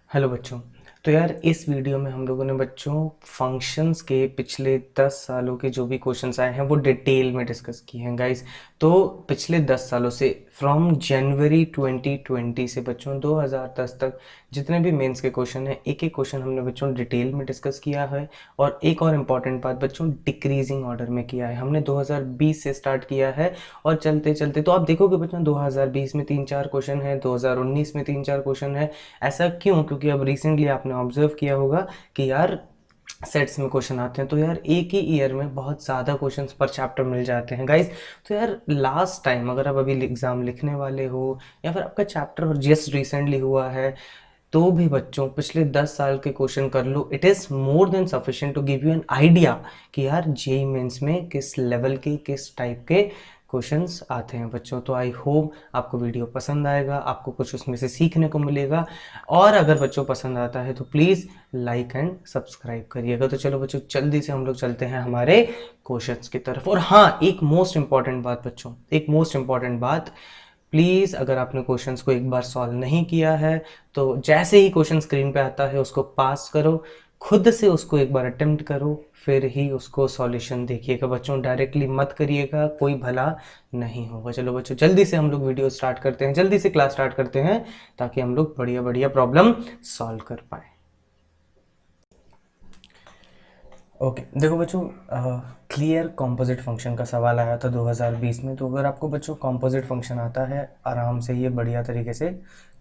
Hello बच्चों। तो यार इस वीडियो में हम लोगों ने बच्चों फंक्शंस के पिछले 10 सालों के जो भी क्वेश्चंस आए हैं वो डिटेल में डिस्कस किए हैं गाइस। तो पिछले 10 सालों से फ्रॉम जनवरी 2020 से बच्चों 2010 तक जितने भी मेंस के क्वेश्चन हैं एक एक क्वेश्चन हमने बच्चों डिटेल में डिस्कस किया है। और एक और इम्पॉर्टेंट बात बच्चों डिक्रीजिंग ऑर्डर में किया है हमने 2020 से स्टार्ट किया है। और चलते चलते तो आप देखोगे बच्चों 2020 में 3-4 क्वेश्चन है, 2019 में 3-4 क्वेश्चन है। ऐसा क्यों? क्योंकि अब रिसेंटली आपने ऑब्जर्व किया होगा कि यार सेट्स में क्वेश्चन आते हैं, तो यार एक ही ईयर में बहुत ज़्यादा क्वेश्चंस पर चैप्टर मिल जाते हैं गाइस। तो यार लास्ट टाइम अगर आप अभी एग्ज़ाम लिखने वाले हो या फिर आपका चैप्टर जस्ट रिसेंटली हुआ है तो भी बच्चों पिछले 10 साल के क्वेश्चन कर लो। It is more than sufficient to give you an idea कि यार जेईई मेंस में किस लेवल के किस टाइप के क्वेश्चंस आते हैं बच्चों। तो आई होप आपको वीडियो पसंद आएगा, आपको कुछ उसमें से सीखने को मिलेगा। और अगर बच्चों पसंद आता है तो प्लीज़ लाइक एंड सब्सक्राइब करिएगा। तो चलो बच्चों जल्दी से हम लोग चलते हैं हमारे क्वेश्चंस की तरफ। और हाँ, एक मोस्ट इंपॉर्टेंट बात बच्चों, एक मोस्ट इंपॉर्टेंट बात, प्लीज़ अगर आपने क्वेश्चंस को एक बार सॉल्व नहीं किया है तो जैसे ही क्वेश्चन स्क्रीन पे आता है उसको पास करो, खुद से उसको एक बार अटेम्प्ट करो, फिर ही उसको सॉल्यूशन देखिएगा बच्चों। डायरेक्टली मत करिएगा, कोई भला नहीं होगा। चलो बच्चों जल्दी से हम लोग वीडियो स्टार्ट करते हैं, जल्दी से क्लास स्टार्ट करते हैं ताकि हम लोग बढ़िया बढ़िया प्रॉब्लम सॉल्व कर पाए। ओके देखो बच्चों, क्लियर कॉम्पोजिट फंक्शन का सवाल आया था 2020 में। तो अगर आपको बच्चों कॉम्पोजिट फंक्शन आता है आराम से ये बढ़िया तरीके से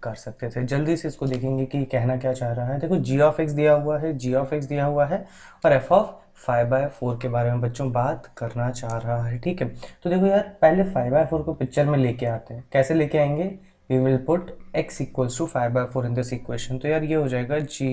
कर सकते थे। जल्दी से इसको देखेंगे कि कहना क्या चाह रहा है। देखो जी ऑफ एक्स दिया हुआ है, जी ऑफ एक्स दिया हुआ है और एफ ऑफ 5/4 के बारे में बच्चों बात करना चाह रहा है। ठीक है, तो देखो यार पहले 5/4 को पिक्चर में लेके आते हैं। कैसे लेके आएंगे? We will put x equals to 5/4 in this equation. तो यार ये हो जाएगा g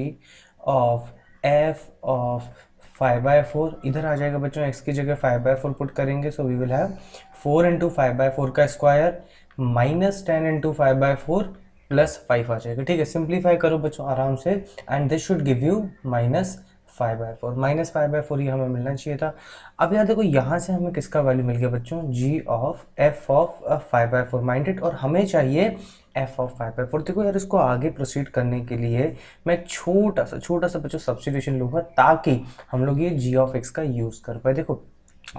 ऑफ f ऑफ 5/4, इधर आ जाएगा बच्चों x की जगह 5/4 पुट करेंगे। So we will have 4 into 5/4 का स्क्वायर माइनस 10 इंटू 5/4 प्लस 5 आ जाएगा। ठीक है, सिंप्लीफाई करो बच्चों आराम से and this should give you -5/4। -5/4 ये हमें मिलना चाहिए था। अब यार देखो यहाँ से हमें किसका वैल्यू मिल गया बच्चों? g of f of 5/4 mind it, और हमें चाहिए f ऑफ 5/4। देखो यार इसको आगे प्रोसीड करने के लिए मैं छोटा सा बच्चों सब्स्टिट्यूशन लूँगा ताकि हम लोग ये g ऑफ x का यूज़ कर पाए। देखो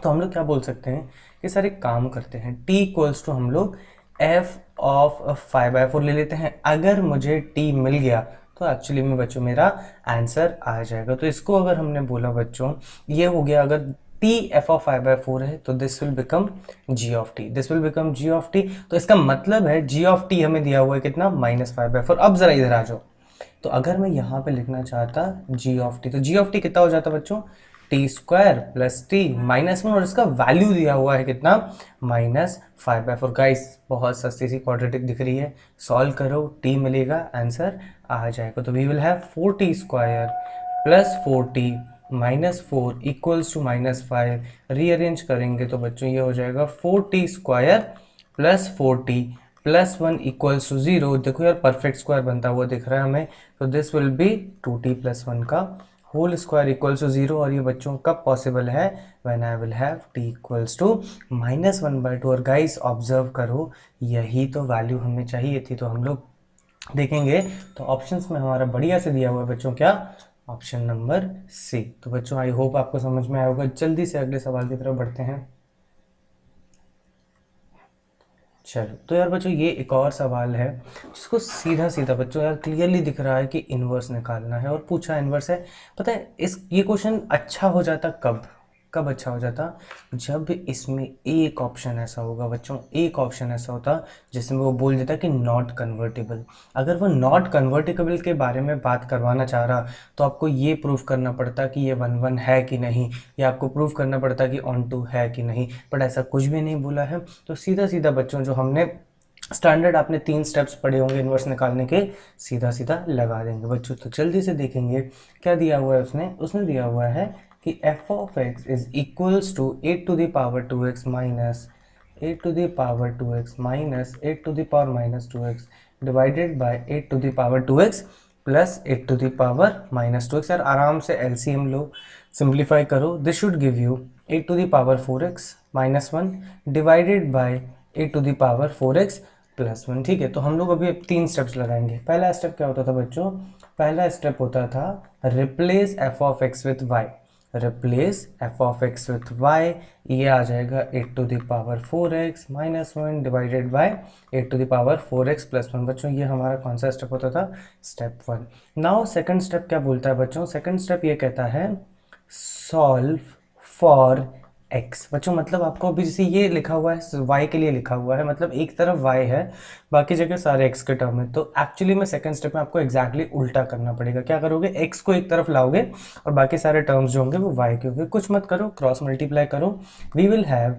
तो हम लोग क्या बोल सकते हैं कि सर एक काम करते हैं, t इक्वल्स टू हम लोग f ऑफ 5/4 ले लेते हैं। अगर मुझे t मिल गया तो एक्चुअली में बच्चों मेरा आंसर आ जाएगा। तो इसको अगर हमने बोला बच्चों ये हो गया, अगर t f ऑफ 5/4 है तो this will become g of t, this will become g of t। तो इसका मतलब है g ऑफ t हमें दिया हुआ है कितना? -5/4। अब जरा इधर आ जाओ, तो अगर मैं यहाँ पे लिखना चाहता g ऑफ t तो g ऑफ t कितना हो जाता बच्चों? टी स्क्वायर प्लस टी -1, और इसका वैल्यू दिया हुआ है कितना? -5/4। गाइस बहुत सस्ती सी क्वाड्रेटिक दिख रही है, सॉल्व करो t मिलेगा, आंसर आ जाएगा। तो we will have 4t square plus 4t -4 equals to -5। Rearrange करेंगे तो बच्चों ये हो जाएगा 4t square plus 4t plus 1 equals to 0। देखो यार परफेक्ट स्क्वायर बनता हुआ दिख रहा है हमें, तो this will B 2t plus 1 का होल स्क्वायर इक्वल्स टू 0। और ये बच्चों कब पॉसिबल है? When I will have t equals to -1/2। और गाइस ऑब्जर्व करो यही तो वैल्यू हमें चाहिए थी। तो हम लोग देखेंगे तो ऑप्शंस में हमारा बढ़िया से दिया हुआ है बच्चों, क्या? Option number C. तो बच्चों आई होप आपको समझ में आया होगा। जल्दी से अगले सवाल की तरफ बढ़ते हैं। चलो तो यार बच्चों ये एक और सवाल है जिसको सीधा सीधा बच्चों यार क्लियरली दिख रहा है कि इन्वर्स निकालना है, और पूछा इन्वर्स है। पता है इस ये क्वेश्चन अच्छा हो जाता कब? कब अच्छा हो जाता? जब इसमें एक ऑप्शन ऐसा होगा बच्चों, एक ऑप्शन ऐसा होता जिसमें वो बोल देता कि नॉट कन्वर्टेबल। अगर वो नॉट कन्वर्टेबल के बारे में बात करवाना चाह रहा तो आपको ये प्रूव करना पड़ता कि ये 1/1 है कि नहीं, या आपको प्रूव करना पड़ता कि ऑन टू है कि नहीं, बट ऐसा कुछ भी नहीं बोला है। तो सीधा सीधा बच्चों जो हमने स्टैंडर्ड आपने 3 स्टेप्स पढ़े होंगे इन्वर्स निकालने के, सीधा सीधा लगा देंगे बच्चों। तो जल्दी से देखेंगे क्या दिया हुआ है उसने। उसने दिया हुआ है कि f of x is equals to 8 to the power 2x minus 8 to the power 2x minus 8 to the power minus 2x divided by 8 to the power 2x plus 8 to the power minus 2x। यार आराम से LCM लो, simplify करो। This should give you 8 to the power 4x minus 1 divided by 8 to the power 4x +1। ठीक है, तो हम लोग अभी 3 स्टेप्स लगाएंगे। पहला स्टेप क्या होता था बच्चों? पहला स्टेप होता था replace f of x with y. Replace f of x with y, ये आ जाएगा 8⁴x - 1 डिवाइडेड बाय 8⁴x + 1। बच्चों ये हमारा कौन सा स्टेप होता था? स्टेप 1। नाउ सेकंड स्टेप क्या बोलता है बच्चों? सेकंड स्टेप ये कहता है सॉल्व फॉर x। बच्चों मतलब आपको अभी जैसे ये लिखा हुआ है y के लिए लिखा हुआ है, मतलब एक तरफ y है, बाकी जगह सारे x के टर्म है। तो एक्चुअली में सेकंड स्टेप में आपको एग्जैक्टली उल्टा करना पड़ेगा। क्या करोगे? x को एक तरफ लाओगे और बाकी सारे टर्म्स जो होंगे वो y के होंगे। कुछ मत करो, क्रॉस मल्टीप्लाई करो। We will have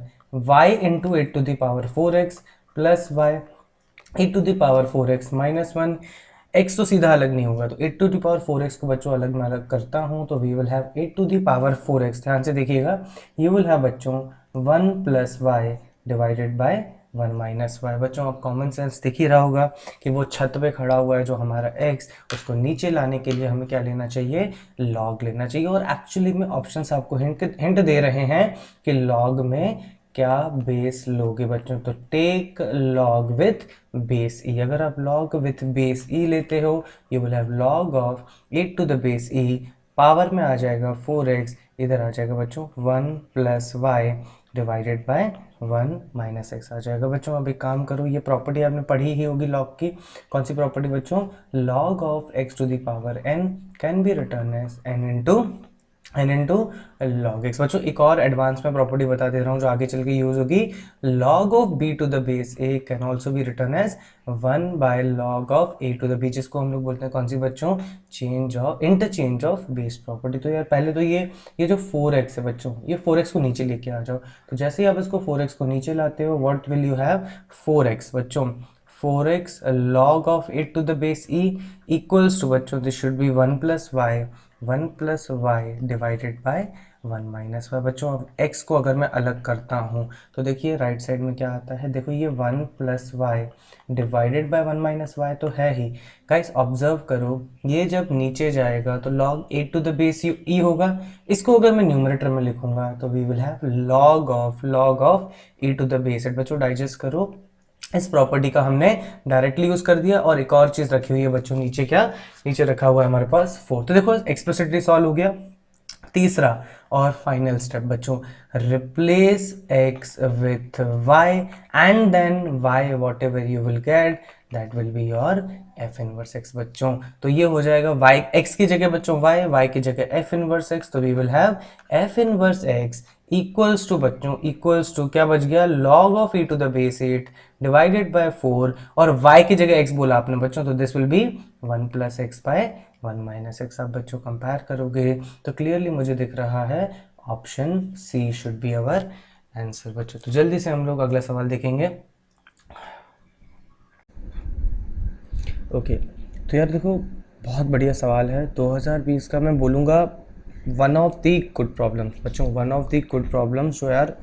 y into 8⁴x plus y 8⁴x - 1। x तो सीधा अलग नहीं होगा, तो 8⁴x को बच्चों अलग मैं अलग करता हूँ, तो वी विल हैव 8⁴x। ध्यान से देखिएगा, यू विल हैव बच्चों 1 + y डिवाइडेड बाय 1 - y। बच्चों आप कॉमन सेंस दिख ही रहा होगा कि वो छत पे खड़ा हुआ है जो हमारा x, उसको नीचे लाने के लिए हमें क्या लेना चाहिए? लॉग लेना चाहिए। और एक्चुअली में ऑप्शंस आपको हिंट दे रहे हैं कि लॉग में क्या बेस लोगे बच्चों? तो टेक लॉग विथ बेस ई। अगर आप लॉग विथ बेस ई लेते हो, you will have log of 8⁴e, power में आ जाएगा 4x, इधर आ जाएगा बच्चों 1 + y डिवाइडेड बाय 1 - x आ जाएगा। बच्चों अब एक काम करो, ये प्रॉपर्टी आपने पढ़ी ही होगी लॉग की। कौन सी प्रॉपर्टी बच्चों? Log of x⁴n can be written as n into log x. बच्चों एक और एडवांस में प्रॉपर्टी बता दे रहा हूँ जो आगे चल के यूज होगी। Log of b⁴ can also be written as 1/log of a⁴b, जिसको हम लोग बोलते हैं कौन सी बच्चों? Interchange of base property. तो यार पहले तो ये जो 4x है बच्चों, ये 4x को नीचे लेके आ जाओ। तो जैसे ही आप इसको 4x को नीचे लाते हो, what will you have? 4x बच्चों, 4x log of 8⁴e equals to बच्चों this should be 1 + y divided by 1 - y। बच्चों अब x को अगर मैं अलग करता हूँ तो देखिए राइट साइड में क्या आता है। देखो ये 1 + y डिवाइडेड बाय 1 - y तो है ही। गाइस ऑब्जर्व करो, ये जब नीचे जाएगा तो log 8⁴e होगा। इसको अगर मैं न्यूमरेटर में लिखूंगा तो we will have log of e⁴। बच्चों डाइजेस्ट करो, इस प्रॉपर्टी का हमने डायरेक्टली यूज कर दिया। और एक और चीज रखी हुई है बच्चों, नीचे क्या? नीचे रखा हुआ है हमारे पास 4। तो देखो एक्सप्लिसिटली सॉल्व हो गया। तीसरा और फाइनल स्टेप बच्चों, replace x with y and then y whatever you will get that will be your f inverse x। बच्चों तो ये हो जाएगा y, x की जगह बच्चों y की जगह f इनवर्स x। तो we will have f inverse x equals to बच्चों, इक्वल्स टू क्या बच गया? log of e⁴ divided by 4, और y की जगह x बोला आपने बच्चों, तो this will be 1 + x by 1 - x। आप बच्चों कंपेयर करोगे तो क्लियरली मुझे दिख रहा है option C should be our answer. बच्चों तो जल्दी से हम लोग अगला सवाल देखेंगे। ओके तो यार देखो बहुत बढ़िया सवाल है। 2020 का मैं बोलूँगा one of the good problems बच्चों, one of the good problems जो यार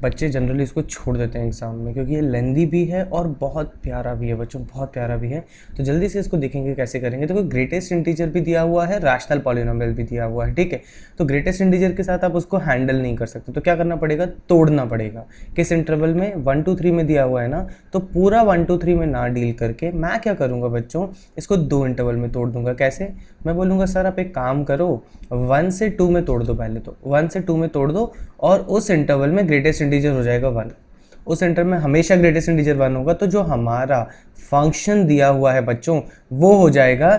बच्चे जनरली इसको छोड़ देते हैं एग्जाम में, क्योंकि ये लेंदी भी है और बहुत प्यारा भी है बच्चों, बहुत प्यारा भी है। तो जल्दी से इसको देखेंगे कैसे करेंगे। देखो ग्रेटेस्ट इंटीजर भी दिया हुआ है, रैशनल पॉलिनोमियल भी दिया हुआ है, ठीक है। तो ग्रेटेस्ट इंटीजर के साथ आप उसको हैंडल नहीं कर सकते, तो क्या करना पड़ेगा? तोड़ना पड़ेगा। किस इंटरवल में? 1 2 3 में दिया हुआ है ना, तो पूरा 1 2 3 में ना डील करके मैं क्या करूँगा बच्चों, इसको 2 इंटरवल में तोड़ दूंगा। कैसे? मैं बोलूँगा सर आप एक काम करो, 1 से 2 में तोड़ दो। पहले तो 1 से 2 में तोड़ दो और उस इंटरवल में ग्रेटेस्ट इंटीजर हो जाएगा 1। उस इंटरवल में हमेशा ग्रेटेस्ट इंटीजर 1 होगा, तो जो हमारा फंक्शन दिया हुआ है बच्चों वो हो जाएगा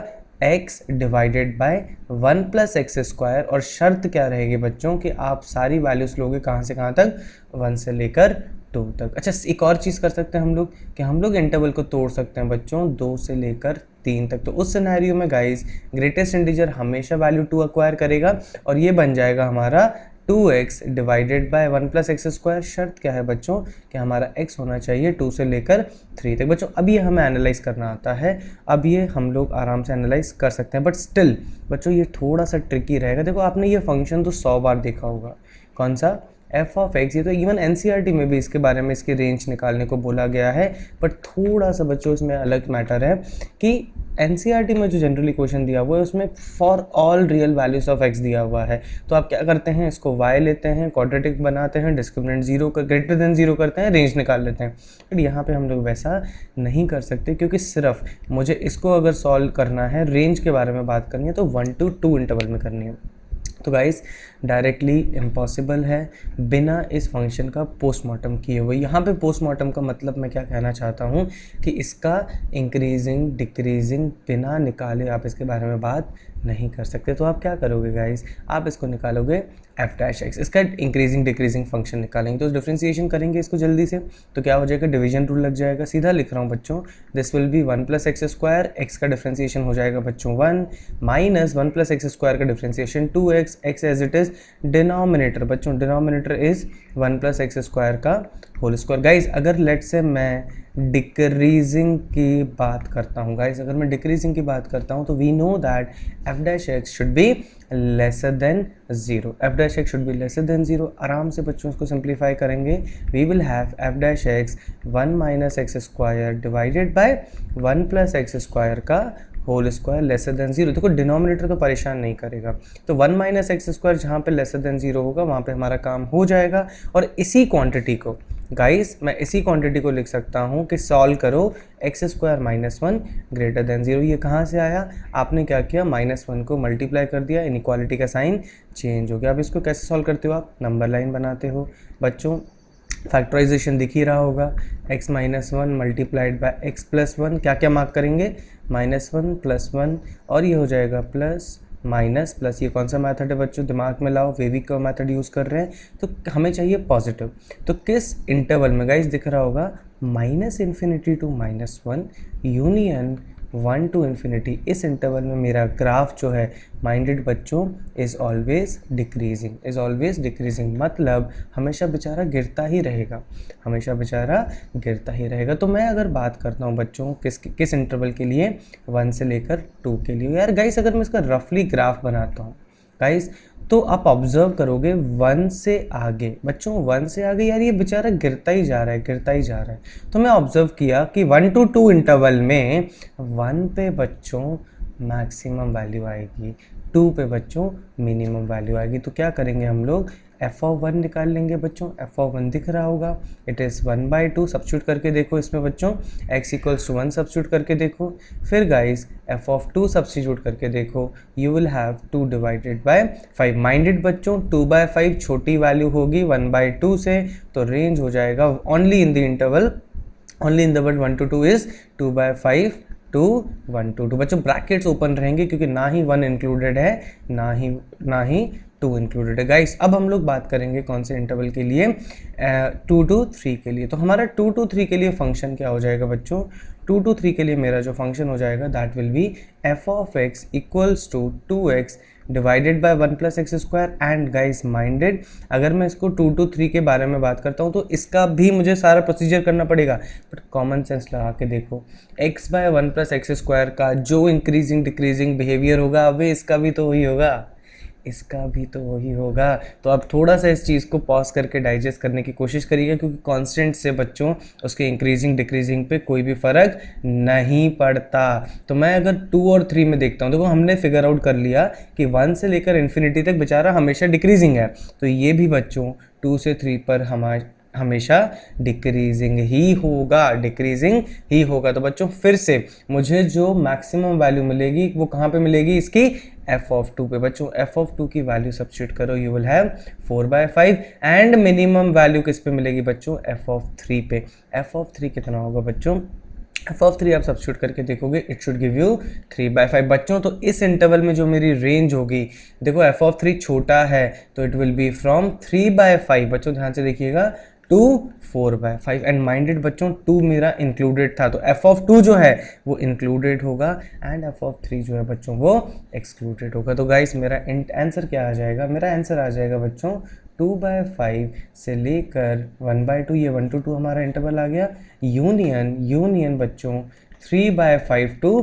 x डिवाइडेड बाय 1 + x²। और शर्त क्या रहेगी बच्चों कि आप सारी वैल्यूज लोगे कहाँ से कहाँ तक? 1 से लेकर 2 तक। अच्छा एक और चीज़ कर सकते हैं हम लोग कि हम लोग इंटरवल को तोड़ सकते हैं बच्चों 2 से लेकर 3 तक। तो उस सिनेरियो में गाइस ग्रेटेस्ट इंटीजर हमेशा वैल्यू 2 एक्वायर करेगा और ये बन जाएगा हमारा 2x डिवाइडेड बाय 1 + x²। शर्त क्या है बच्चों कि हमारा x होना चाहिए 2 से लेकर 3 तक। बच्चों अब ये हमें एनालाइज करना आता है, अब ये हम लोग आराम से एनालाइज कर सकते हैं, बट स्टिल बच्चों ये थोड़ा सा ट्रिकी रहेगा। देखो आपने ये फंक्शन तो 100 बार देखा होगा। कौन सा? एफ ऑफ एक्स, ये तो इवन एनसीईआरटी में भी इसके बारे में इसकी रेंज निकालने को बोला गया है, बट थोड़ा सा बच्चों इसमें अलग मैटर है कि एनसीईआरटी में जो जनरली क्वेश्चन दिया हुआ है उसमें for all real values of x दिया हुआ है। तो आप क्या करते हैं, इसको वाई लेते हैं, क्वाड्रेटिक बनाते हैं, डिस्क्रिमिनेंट जीरो का ग्रेटर देन जीरो करते हैं, रेंज निकाल लेते हैं। बट यहाँ पे हम लोग वैसा नहीं कर सकते, क्योंकि सिर्फ मुझे इसको अगर सॉल्व करना है, रेंज के बारे में बात करनी है, तो 1 to 2 इंटरवल में करनी है। तो गाइस डायरेक्टली इम्पॉसिबल है बिना इस फंक्शन का पोस्टमार्टम किए हुए। यहाँ पे पोस्टमार्टम का मतलब मैं क्या कहना चाहता हूँ कि इसका इंक्रीजिंग डिक्रीजिंग बिना निकाले आप इसके बारे में बात नहीं कर सकते। तो आप क्या करोगे गाइस, आप इसको निकालोगे एफ डैश एक्स, इसका इंक्रीजिंग डिक्रीजिंग फंक्शन निकालेंगे। तो डिफ्रेंसिएशन करेंगे इसको जल्दी से, तो क्या हो जाएगा, डिवीजन रूल लग जाएगा। सीधा लिख रहा हूँ बच्चों, this will be 1 + x square, x का डिफ्रेंसिएशन हो जाएगा बच्चों 1 माइनस 1 + x स्क्वायर का differentiation 2x, x as it is denominator बच्चों, डिनोमिनेटर इज 1 + x स्क्वायर का होल स्क्वायर। गाइज अगर लेट से मैं डिक्रीजिंग की बात करता हूँ, गाइज अगर मैं डिक्रीजिंग की बात करता हूँ, तो we know that F dash X should be lesser than zero, F dash X should be lesser than zero. आराम से बच्चों इसको सिंप्लीफाई करेंगे, we will have F dash X 1 - x square divided by 1 + x square का whole square lesser than zero. देखो denominator तो परेशान नहीं करेगा, तो 1 - x स्क्वायर जहाँ पे लेसर देन जीरो होगा वहाँ पे हमारा काम हो जाएगा। और इसी क्वांटिटी को गाइस मैं इसी क्वांटिटी को लिख सकता हूँ कि सॉल्व करो x square -1 greater than zero. ये कहाँ से आया, आपने क्या किया, -1 को मल्टीप्लाई कर दिया, इनइक्वालिटी का साइन चेंज हो गया। अब इसको कैसे सॉल्व करते हो, आप नंबर लाइन बनाते हो बच्चों, फैक्टराइजेशन दिख ही रहा होगा, x - 1 मल्टीप्लाइड बाय x + 1, क्या क्या मार्क करेंगे, -1 + 1, और ये हो जाएगा प्लस माइनस प्लस। ये कौन सा मेथड है बच्चों, दिमाग में लाओ, वेविक का मेथड यूज़ कर रहे हैं, तो हमें चाहिए पॉजिटिव। तो किस इंटरवल में, गाइस दिख रहा होगा, -∞ to -1 यूनियन 1 to ∞, इस इंटरवल में मेरा ग्राफ जो है माइंडेड बच्चों is always decreasing, is always decreasing, मतलब हमेशा बेचारा गिरता ही रहेगा, हमेशा बेचारा गिरता ही रहेगा। तो मैं अगर बात करता हूँ बच्चों किस इंटरवल के लिए, 1 से लेकर 2 के लिए। यार गाइस अगर मैं इसका रफली ग्राफ बनाता हूँ गाइस, तो आप ऑब्जर्व करोगे 1 से आगे बच्चों, 1 से आगे यार ये बेचारा गिरता ही जा रहा है, गिरता ही जा रहा है। तो मैं ऑब्जर्व किया कि 1 to 2 इंटरवल में 1 पे बच्चों मैक्सिमम वैल्यू आएगी, 2 पे बच्चों मिनिमम वैल्यू आएगी। तो क्या करेंगे हम लोग, f(1) निकाल लेंगे बच्चों, f(1) दिख रहा होगा, इट इज़ 1/2, सब्स्टिट्यूट करके देखो इसमें बच्चों, x = 1 सब्स्टिट्यूट करके देखो, फिर गाइस f(2) सब्स्टिट्यूट करके देखो, यू विल हैव 2 / 5। माइंडेड बच्चों 2/5 छोटी वैल्यू होगी 1/2 से, तो रेंज हो जाएगा only in the interval 1 to 2 is 2/5 to 1 to 2। बच्चों ब्रैकेट्स ओपन रहेंगे क्योंकि ना ही 1 इंक्लूडेड है ना ही 2 इंक्लूडेड है। गाइस अब हम लोग बात करेंगे कौन से इंटरवल के लिए, 2 to 3 के लिए। तो हमारा 2 to 3 के लिए फंक्शन क्या हो जाएगा बच्चों, 2 to 3 के लिए मेरा जो फंक्शन हो जाएगा that will B f(x) = 2x divided by 1 + x square. And guys minded अगर मैं इसको 2 to 3 के बारे में बात करता हूँ तो इसका भी मुझे सारा प्रोसीजर करना पड़ेगा, बट कॉमन सेंस लगा के देखो, x/1 + x स्क्वायर का जो इंक्रीजिंग डिक्रीजिंग बिहेवियर होगा वे इसका भी तो वही होगा, इसका भी तो वही होगा। तो आप थोड़ा सा इस चीज़ को पॉज करके डाइजेस्ट करने की कोशिश करिएगा, क्योंकि कांस्टेंट से बच्चों उसके इंक्रीजिंग डिक्रीजिंग पे कोई भी फ़र्क नहीं पड़ता। तो मैं अगर 2 और 3 में देखता हूँ, देखो हमने फिगर आउट कर लिया कि 1 से लेकर इन्फिनिटी तक बेचारा हमेशा डिक्रीजिंग है, तो ये भी बच्चों 2 से 3 पर हमेशा डिक्रीजिंग ही होगा, डिक्रीजिंग ही होगा। तो बच्चों फिर से मुझे जो मैक्सिमम वैल्यू मिलेगी वो कहाँ पे मिलेगी, इसकी f(2) पे। बच्चों f(2) की वैल्यू सब्स्टिट्यूट करो, you will have 4/5। And minimum value किस पे मिलेगी बच्चों, f(3) पे। f(3) कितना होगा बच्चों, f(3) आप सब्स्टिट्यूट करके देखोगे, इट शुड गिव यू 3/5 बच्चों। तो इस इंटरवल में जो मेरी रेंज होगी, देखो f(3) छोटा है तो इट विल बी फ्रॉम 3/5 बच्चों, ध्यान से देखिएगा, टू 4/5। एंड माइंडेड बच्चों 2 मेरा इंक्लूडेड था, तो f(2) जो है वो इंक्लूडेड होगा एंड f(3) जो है बच्चों वो एक्सक्लूडेड होगा। तो गाइस मेरा आंसर क्या आ जाएगा, मेरा आंसर आ जाएगा बच्चों 2/5 से लेकर 1/2, ये 1 to 2 हमारा इंटरवल आ गया, यूनियन बच्चों 3/5 to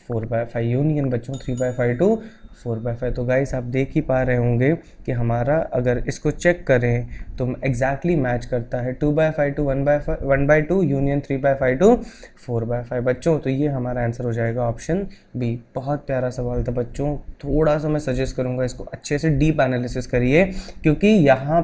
4/5 यूनियन बच्चों 3/5 टू 4/5। तो गाइस आप देख ही पा रहे होंगे कि हमारा अगर इसको चेक करें तो एग्जैक्टली मैच करता है 2/5 टू 1/2 यूनियन 3/5 टू 4/5 बच्चों। तो ये हमारा आंसर हो जाएगा ऑप्शन बी। बहुत प्यारा सवाल था बच्चों, थोड़ा सा मैं सजेस्ट करूँगा इसको अच्छे से डीप एनालिसिस करिए, क्योंकि यहाँ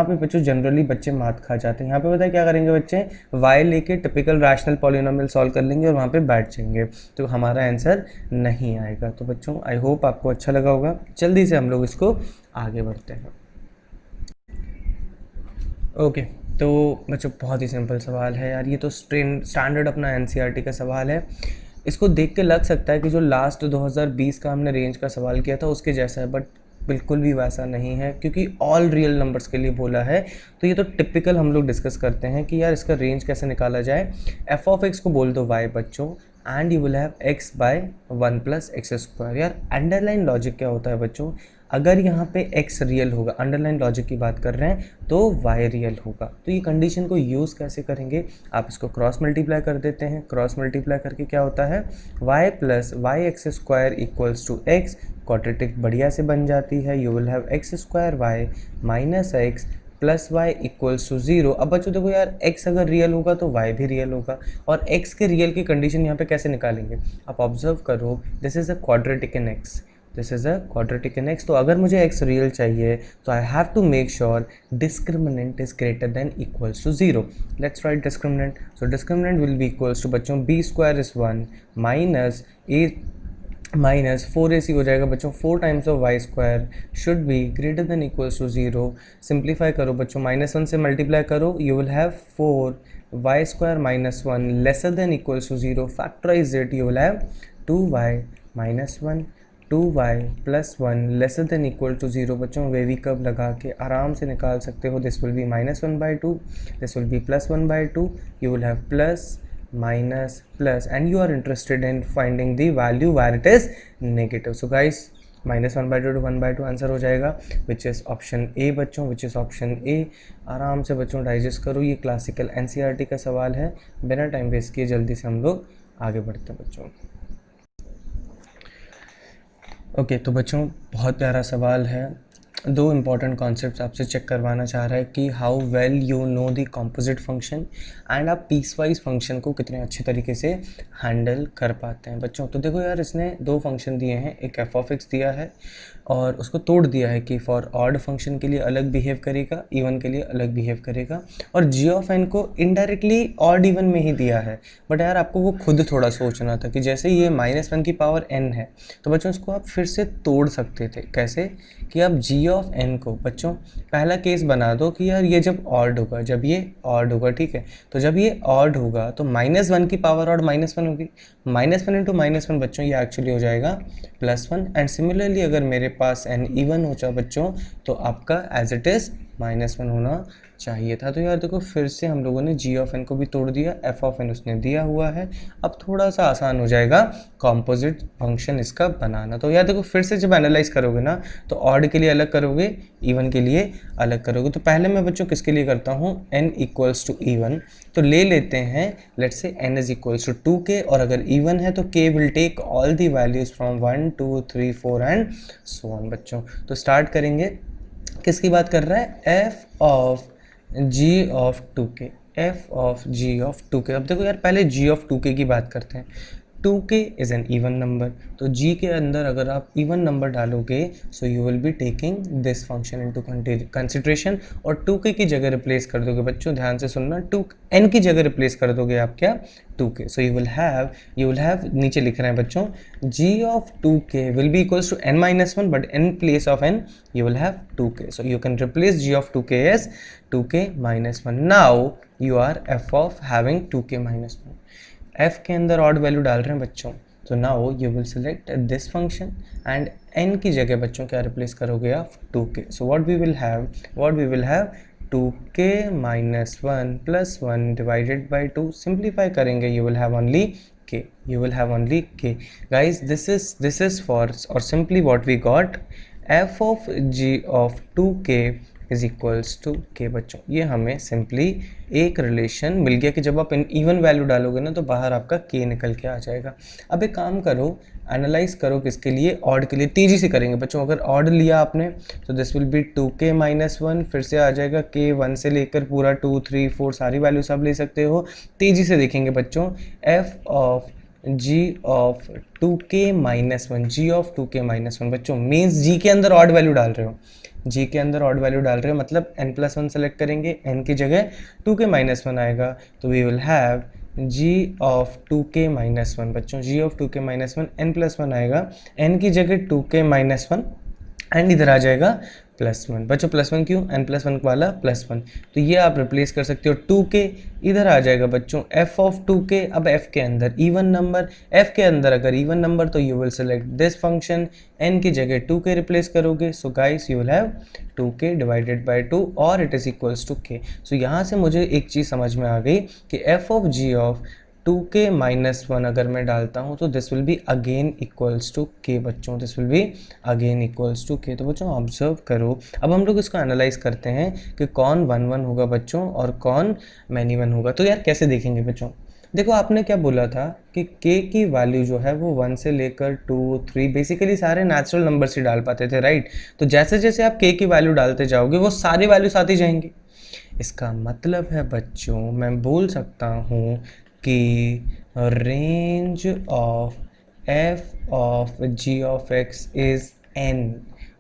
पे बच्चों जनरली बच्चे मात खा जाते हैं। यहाँ पे पता है क्या करेंगे बच्चे, y लेके टिपिकल रैशनल पॉलिनोमियल सॉल्व कर लेंगे और वहाँ पे बैठ जाएंगे, तो हमारा आंसर नहीं आएगा। तो बच्चों आई होप आपको अच्छा लगा होगा। जल्दी से हम लोग इसको आगे बढ़ते हैं। ओके तो बच्चों बहुत ही सिंपल सवाल है यार, ये तो स्टैंडर्ड अपना एनसीईआरटी का सवाल है। इसको देख के लग सकता है कि जो लास्ट 2020 का हमने रेंज का सवाल किया था उसके जैसा है, बट बिल्कुल भी वैसा नहीं है, क्योंकि ऑल रियल नंबर्स के लिए बोला है। तो ये तो टिपिकल हम लोग डिस्कस करते हैं कि यार इसका रेंज कैसे निकाला जाए। एफ ऑफ एक्स को बोल दो y बच्चों, and you will have x by 1 + x²। यार अंडरलाइन लॉजिक क्या होता है बच्चों, अगर यहाँ पे x रियल होगा, अंडरलाइन लॉजिक की बात कर रहे हैं, तो y रियल होगा। तो ये कंडीशन को यूज़ कैसे करेंगे, आप इसको क्रॉस मल्टीप्लाई कर देते हैं। क्रॉस मल्टीप्लाई करके क्या होता है, y + yx² = x, क्वाड्रेटिक बढ़िया से बन जाती है। You will have x² y - x plus y equals to 0। अब बच्चों देखो यार, x अगर रियल होगा तो y भी रियल होगा, और x के रियल की कंडीशन यहाँ पे कैसे निकालेंगे, आप ऑब्जर्व करो, this is a quadratic in x, this is a quadratic in x। तो अगर मुझे x रियल चाहिए तो I have to make sure discriminant is greater than equals to 0। Let's write discriminant. So discriminant will be equals to बच्चों b² = 1 minus a minus 4ac हो जाएगा बच्चों, 4 times of y² should be greater than equals to 0। Simplify करो बच्चों, -1 से multiply करो, you will have 4y² - 1 lesser than equals to 0। Factorize it, you will have 2y - 1 2y + 1 lesser than equal to 0। बच्चों wavy curve लगा के आराम से निकाल सकते हो। This will B -1/2, this will B +1/2, you will have plus minus plus, and you are interested in finding the value where it is negative. So guys, -1/2 to 1/2 answer हो जाएगा, which is option A बच्चों, which is option A। आराम से बच्चों digest करो, ये classical NCERT का सवाल है। बिना टाइम वेस्ट किए जल्दी से हम लोग आगे बढ़ते हैं बच्चों। ओके तो बच्चों बहुत प्यारा सवाल है। दो इम्पॉर्टेंट कॉन्सेप्ट्स आपसे चेक करवाना चाह रहा है कि how well you know the composite function, and आप पीस वाइज फंक्शन को कितने अच्छे तरीके से हैंडल कर पाते हैं बच्चों। तो देखो यार, इसने दो फंक्शन दिए हैं, एक एफ ऑफ एक्स दिया है और उसको तोड़ दिया है कि फॉर ऑड फंक्शन के लिए अलग बिहेव करेगा, इवन के लिए अलग बिहेव करेगा, और जी ऑफ एन को इनडायरेक्टली ऑड इवन में ही दिया है। बट यार आपको वो खुद थोड़ा सोचना था कि जैसे ये -1 की पावर n है, तो बच्चों इसको आप फिर से तोड़ सकते थे। कैसे कि आप जी ऑफ n को बच्चों पहला केस बना दो कि यार ये जब ऑड होगा, जब ये ऑड होगा, ठीक है, तो जब ये ऑड होगा तो -1 की पावर ऑड -1 होगी, -1 × -1 बच्चों ये एक्चुअली हो जाएगा +1। एंड सिमिलरली अगर मेरे पास n इवन होता बच्चों तो आपका एज इट इज़ -1 होना चाहिए था। तो यार देखो फिर से हम लोगों ने जी ऑफ एन को भी तोड़ दिया, एफ ऑफ एन उसने दिया हुआ है। अब थोड़ा सा आसान हो जाएगा कॉम्पोजिट फंक्शन इसका बनाना। तो यार देखो फिर से जब एनालाइज करोगे ना, तो ऑड के लिए अलग करोगे, इवन के लिए अलग करोगे। तो पहले मैं बच्चों किसके लिए करता हूँ, n = इवन, तो ले लेते हैं लेट्स से n = 2k, और अगर इवन है तो k will take all the values from 1 2 3 4 and so on बच्चों। तो स्टार्ट करेंगे, किसकी बात कर रहा है, f of g of 2k, f of g of 2k। अब देखो यार पहले g ऑफ 2k की बात करते हैं। 2k is an even number, तो g के अंदर अगर आप इवन नंबर डालोगे सो you will be taking this function into consideration, और 2k की जगह रिप्लेस कर दोगे बच्चों, ध्यान से सुनना, n की जगह रिप्लेस कर दोगे आप क्या, 2k। So you will have नीचे लिख रहे हैं बच्चों, g of 2k will be equals to n - 1, but in place of n you will have 2k, so you can replace g of 2k as 2k - 1। now you are f of having 2k - 1, f के अंदर odd value डाल रहे हैं बच्चों, तो now you will select this function and n की जगह बच्चों क्या रिप्लेस करोगे आप, 2k। So what we will have 2k - 1 + 1 divided by 2। Simplify करेंगे, you will have only k, guys this is for, or simply what we got, f of g of 2k is equals to k. बच्चों ये हमें simply एक relation मिल गया कि जब आप even value डालोगे ना तो बाहर आपका के निकल के आ जाएगा। अब एक काम करो, एनालाइज करो किसके लिए, ऑड के लिए। तेजी से करेंगे बच्चों। अगर ऑड लिया आपने तो this will B 2k minus 1, फिर से आ जाएगा k 1 से लेकर पूरा 2 3 4 सारी वैल्यूज आप ले सकते हो। तेजी से देखेंगे बच्चों, f of g of 2k minus 1, g of 2k minus 1 बच्चों मीन्स g के अंदर ऑड वैल्यू डाल रहे हो, g के अंदर ऑड वैल्यू डाल रहे हो मतलब n+1 सेलेक्ट करेंगे, n की जगह 2k माइनस 1 आएगा तो we will have g of 2k minus 1। बच्चों g of 2k minus 1 n+1 आएगा, n की जगह 2k माइनस 1 एंड इधर आ जाएगा +1। बच्चों +1 क्यों, n+1 वाला +1, तो ये आप रिप्लेस कर सकते हो। 2k इधर आ जाएगा बच्चों f ऑफ 2k। अब f के अंदर इवन नंबर, f के अंदर अगर इवन नंबर तो you will select this function, n की जगह 2k रिप्लेस करोगे, so guys you will have 2k divided by 2 और it is equals to k। सो यहाँ से मुझे एक चीज़ समझ में आ गई कि f of g of 2k minus 1 अगर मैं डालता हूँ तो this will be again equals to k। बच्चों this will be again equals to k। तो बच्चों ऑब्जर्व करो। अब हम लोग इसको एनालाइज करते हैं कि कौन 1 1 होगा बच्चों और कौन मैनी 1 होगा। तो यार कैसे देखेंगे बच्चों, देखो आपने क्या बोला था कि k की वैल्यू जो है वो 1 से लेकर 2 3 बेसिकली सारे नेचुरल नंबर्स ही डाल पाते थे, राइट। तो जैसे जैसे आप k की वैल्यू डालते जाओगे वो सारे वैल्यूज आती जाएंगी। इसका मतलब है बच्चों मैं बोल सकता हूँ कि range of f of g of x is n,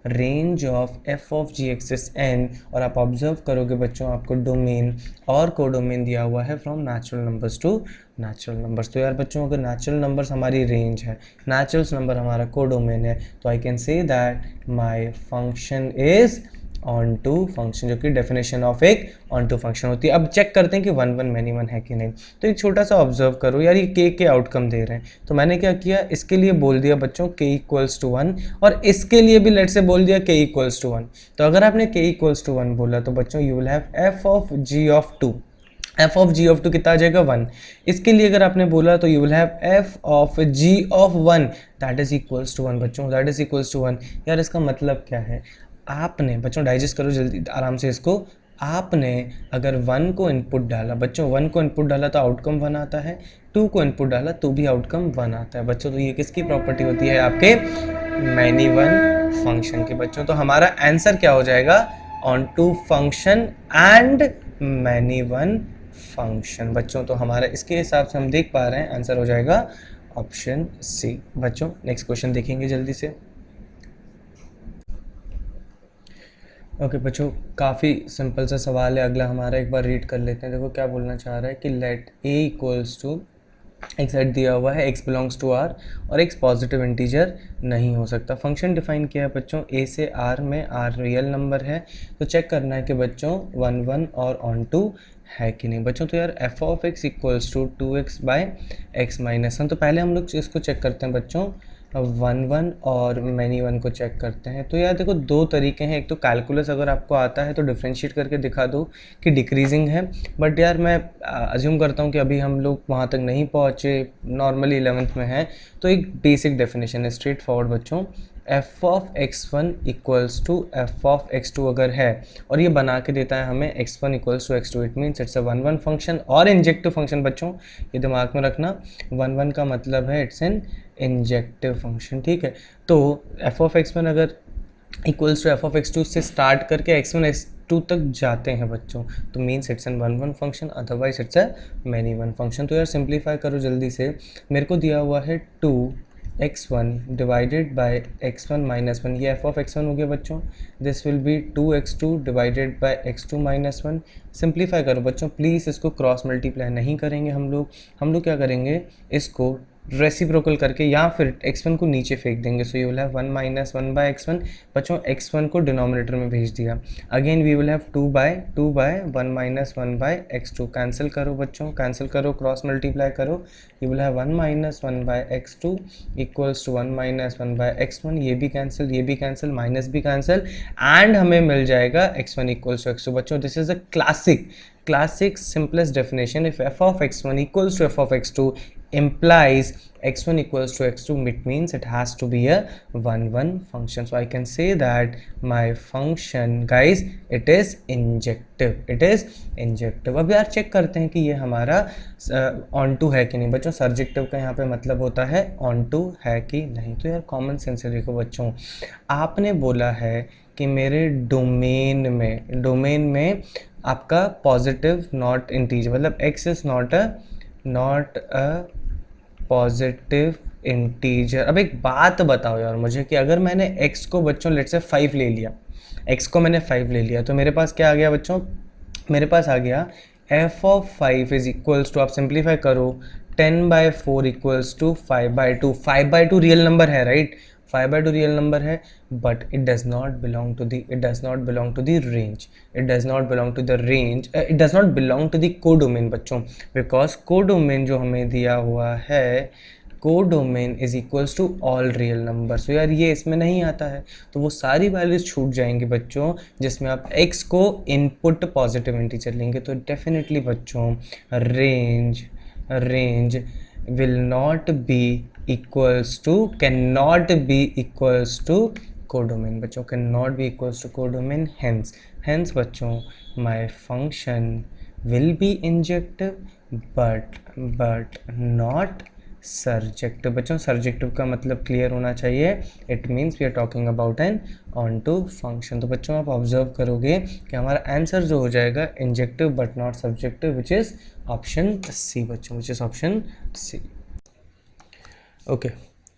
range of f of g x is n। और आप ऑब्जर्व करोगे बच्चों आपको डोमेन और कोडोमेन दिया हुआ है from natural numbers to natural numbers. तो यार बच्चों अगर नेचुरल नंबर्स हमारी रेंज है, नेचुरल नंबर हमारा कोडोमेन है, तो I can say that my function is on to function, जो कि डेफिनेशन ऑफ एक ऑन टू फंक्शन होती है। अब चेक करते हैं कि 1 1 मैनी 1 है कि नहीं। तो एक छोटा सा ऑब्जर्व करो यार, ये के आउटकम दे रहे हैं, तो मैंने क्या किया, इसके लिए बोल दिया बच्चों k इक्वल्स टू 1 और इसके लिए भी लेट से बोल दिया k इक्वल्स टू 1। तो अगर आपने k इक्वल्स टू 1 बोला तो बच्चों you will have f of g of 2, f of g of 2 कितना आ जाएगा 1। इसके लिए अगर आपने बोला तो you will have f of g of 1 that is equals to 1। बच्चों दैट इज इक्वल्स टू 1। यार इसका मतलब क्या है, आपने बच्चों डाइजेस्ट करो जल्दी आराम से इसको, आपने अगर 1 को इनपुट डाला बच्चों, 1 को इनपुट डाला तो आउटकम 1 आता है, 2 को इनपुट डाला तो भी आउटकम 1 आता है बच्चों। तो ये किसकी प्रॉपर्टी होती है, आपके मैनी 1 फंक्शन के। बच्चों तो हमारा आंसर क्या हो जाएगा, on to function and many 1 function. बच्चों तो हमारा इसके हिसाब से हम देख पा रहे हैं आंसर हो जाएगा ऑप्शन सी। बच्चों नेक्स्ट क्वेश्चन देखेंगे जल्दी से। ओके बच्चों काफ़ी सिंपल सा सवाल है, अगला हमारा एक बार रीड कर लेते हैं। देखो क्या बोलना चाह रहा है कि let a equals to x set दिया हुआ है, x बिलोंग्स टू r और x पॉजिटिव इंटीजर नहीं हो सकता। फंक्शन डिफाइन किया है बच्चों a से r में, r रियल नंबर है, तो चेक करना है कि बच्चों 1 1 और ऑन टू है कि नहीं। बच्चों तो यार f of x equals to 2x by x minus 1, तो पहले हम लोग इसको चेक करते हैं बच्चों, 1 1 और मैनी 1 को चेक करते हैं। तो यार देखो दो तरीके हैं, एक तो कैलकुलस अगर आपको आता है तो डिफ्रेंशिएट करके दिखा दो कि डिक्रीजिंग है, बट यार मैं अज्यूम करता हूँ कि अभी हम लोग वहाँ तक नहीं पहुँचे, नॉर्मली 11th में है। तो एक बेसिक डेफिनेशन है स्ट्रेट फॉरवर्ड बच्चों, f of x1 equals to f of x2 अगर है और ये बना के देता है हमें x1 equals to x2, it means it's a 1 1 function और इंजेक्टिव फंक्शन। बच्चों ये दिमाग में रखना, 1 1 का मतलब है इट्स एन इंजेक्टिव फंक्शन, ठीक है। तो f ऑफ x1 अगर equals to f of x2 से स्टार्ट करके x1 x2 तक जाते हैं बच्चों, तो means it's an 1 1 function, otherwise it's a many 1 function. तो यार सिंप्लीफाई करो जल्दी से, मेरे को दिया हुआ है 2x1 divided by x1 minus 1, ये f ऑफ x1 हो गया बच्चों, this will B 2x2 divided by x2 minus 1। Simplify करो बच्चों प्लीज़, इसको क्रॉस मल्टीप्लाई नहीं करेंगे हम लोग क्या करेंगे, इसको रेसिप्रोकल करके या फिर x1 को नीचे फेंक देंगे। So you will have 1 minus 1 by x1। बच्चों x1 को डिनोमिनेटर में भेज दिया, again we will have 2 by 1 minus 1 by x2। Cancel करो बच्चों, कैंसिल करो, क्रॉस मल्टीप्लाई करो, you will have 1 minus 1 by x2 equals to 1 minus 1 by x1। ये भी कैंसिल, माइनस भी कैंसिल, एंड हमें मिल जाएगा x1 इक्वल्स टू x2। बच्चों this is a classic simplest definition, if f of x1 equals to f of x2 implies x1 equals to x2, it means it has to be a 1 1 function. So I can say that my function guys, it is injective. अब यार check करते हैं कि ये हमारा on to है कि नहीं बच्चों। सर्जेक्टिव का यहाँ पे मतलब होता है ऑन टू है कि नहीं। तो यार कॉमन सेंस से देखो बच्चों, आपने बोला है कि मेरे डोमेन में आपका पॉजिटिव नॉट इंटीजर, मतलब x is not a positive integer. अब एक बात बताओ यार मुझे कि अगर मैंने x को बच्चों लेट से 5 ले लिया, x को मैंने 5 ले लिया, तो मेरे पास क्या आ गया बच्चों, मेरे पास आ गया f of 5 is equals to, आप सिंप्लीफाई करो, 10/4 इक्वल्स टू 5/2। 5/2 रियल नंबर है राइट, 5/2 रियल नंबर है, but it does not belong to the range, it does not belong to the codomain बच्चों, बिकॉज कोडोमेन जो हमें दिया हुआ है, codomain is equals to all real numbers. तो यार ये इसमें नहीं आता है, तो वो सारी वैल्यूज छूट जाएंगी बच्चों जिसमें आप x को इनपुट पॉजिटिव इंटीजर लेंगे। तो डेफिनेटली बच्चों range will not be equals to, cannot be equals to codomain बच्चों, cannot be equals to codomain, hence बच्चों my function will be injective but not surjective. बच्चों सर्जेक्टिव का मतलब clear होना चाहिए, it means we are talking about an onto to फंक्शन। तो बच्चों आप ऑब्जर्व करोगे कि हमारा आंसर जो हो जाएगा injective but not subjective, which is option C बच्चों, which is option C. Okay,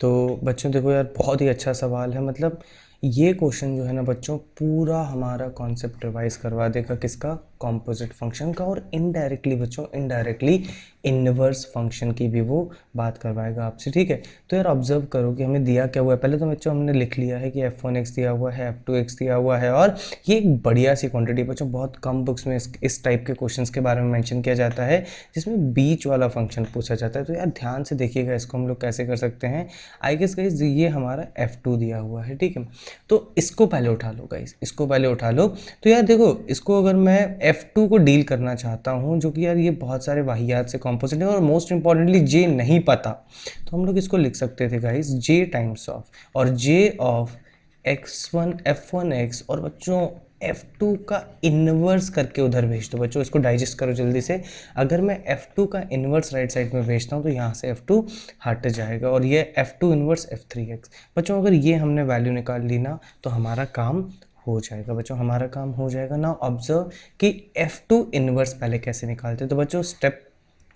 तो बच्चों देखो यार बहुत ही अच्छा सवाल है, मतलब ये क्वेश्चन जो है ना बच्चों पूरा हमारा कॉन्सेप्ट रिवाइज करवा देगा, किसका, कॉम्पोजिट फंक्शन का, और इनडायरेक्टली बच्चों इनडायरेक्टली इनवर्स फंक्शन की भी वो बात करवाएगा आपसे, ठीक है। तो यार ऑब्जर्व करो कि हमें दिया क्या हुआ है। पहले तो बच्चों हमने लिख लिया है कि f1x दिया हुआ है, f2x दिया हुआ है, और ये एक बढ़िया सी क्वांटिटी बच्चों, बहुत कम बुक्स में इस टाइप के क्वेश्चंस के बारे में मेंशन किया जाता है जिसमें बीच वाला फंक्शन पूछा जाता है। तो यार ध्यान से देखिएगा इसको हम लोग कैसे कर सकते हैं। आई गेस गाइस ये हमारा f2 दिया हुआ है, ठीक है, तो इसको पहले उठा लो गाइस, इसको पहले उठा लो। तो यार देखो इसको अगर मैं f2 को डील करना चाहता हूँ, जो कि यार ये बहुत सारे वाहियात से कॉम्पोजिट है, और मोस्ट इंपॉर्टेंटली जे नहीं पता, तो हम लोग इसको लिख सकते थे गाइस जे टाइम्स ऑफ, और जे ऑफ x1 f1x, और बच्चों f2 का इन्वर्स करके उधर भेज दो। बच्चों इसको डाइजेस्ट करो जल्दी से, अगर मैं f2 का इन्वर्स राइट साइड में भेजता हूँ तो यहाँ से f2 हट जाएगा, और ये f2 इन्वर्स f3x। बच्चों अगर ये हमने वैल्यू निकाल ली ना तो हमारा काम हो जाएगा बच्चों, हमारा काम हो जाएगा ना। ऑब्जर्व कि f2 इन्वर्स पहले कैसे निकालते हैं। तो बच्चों स्टेप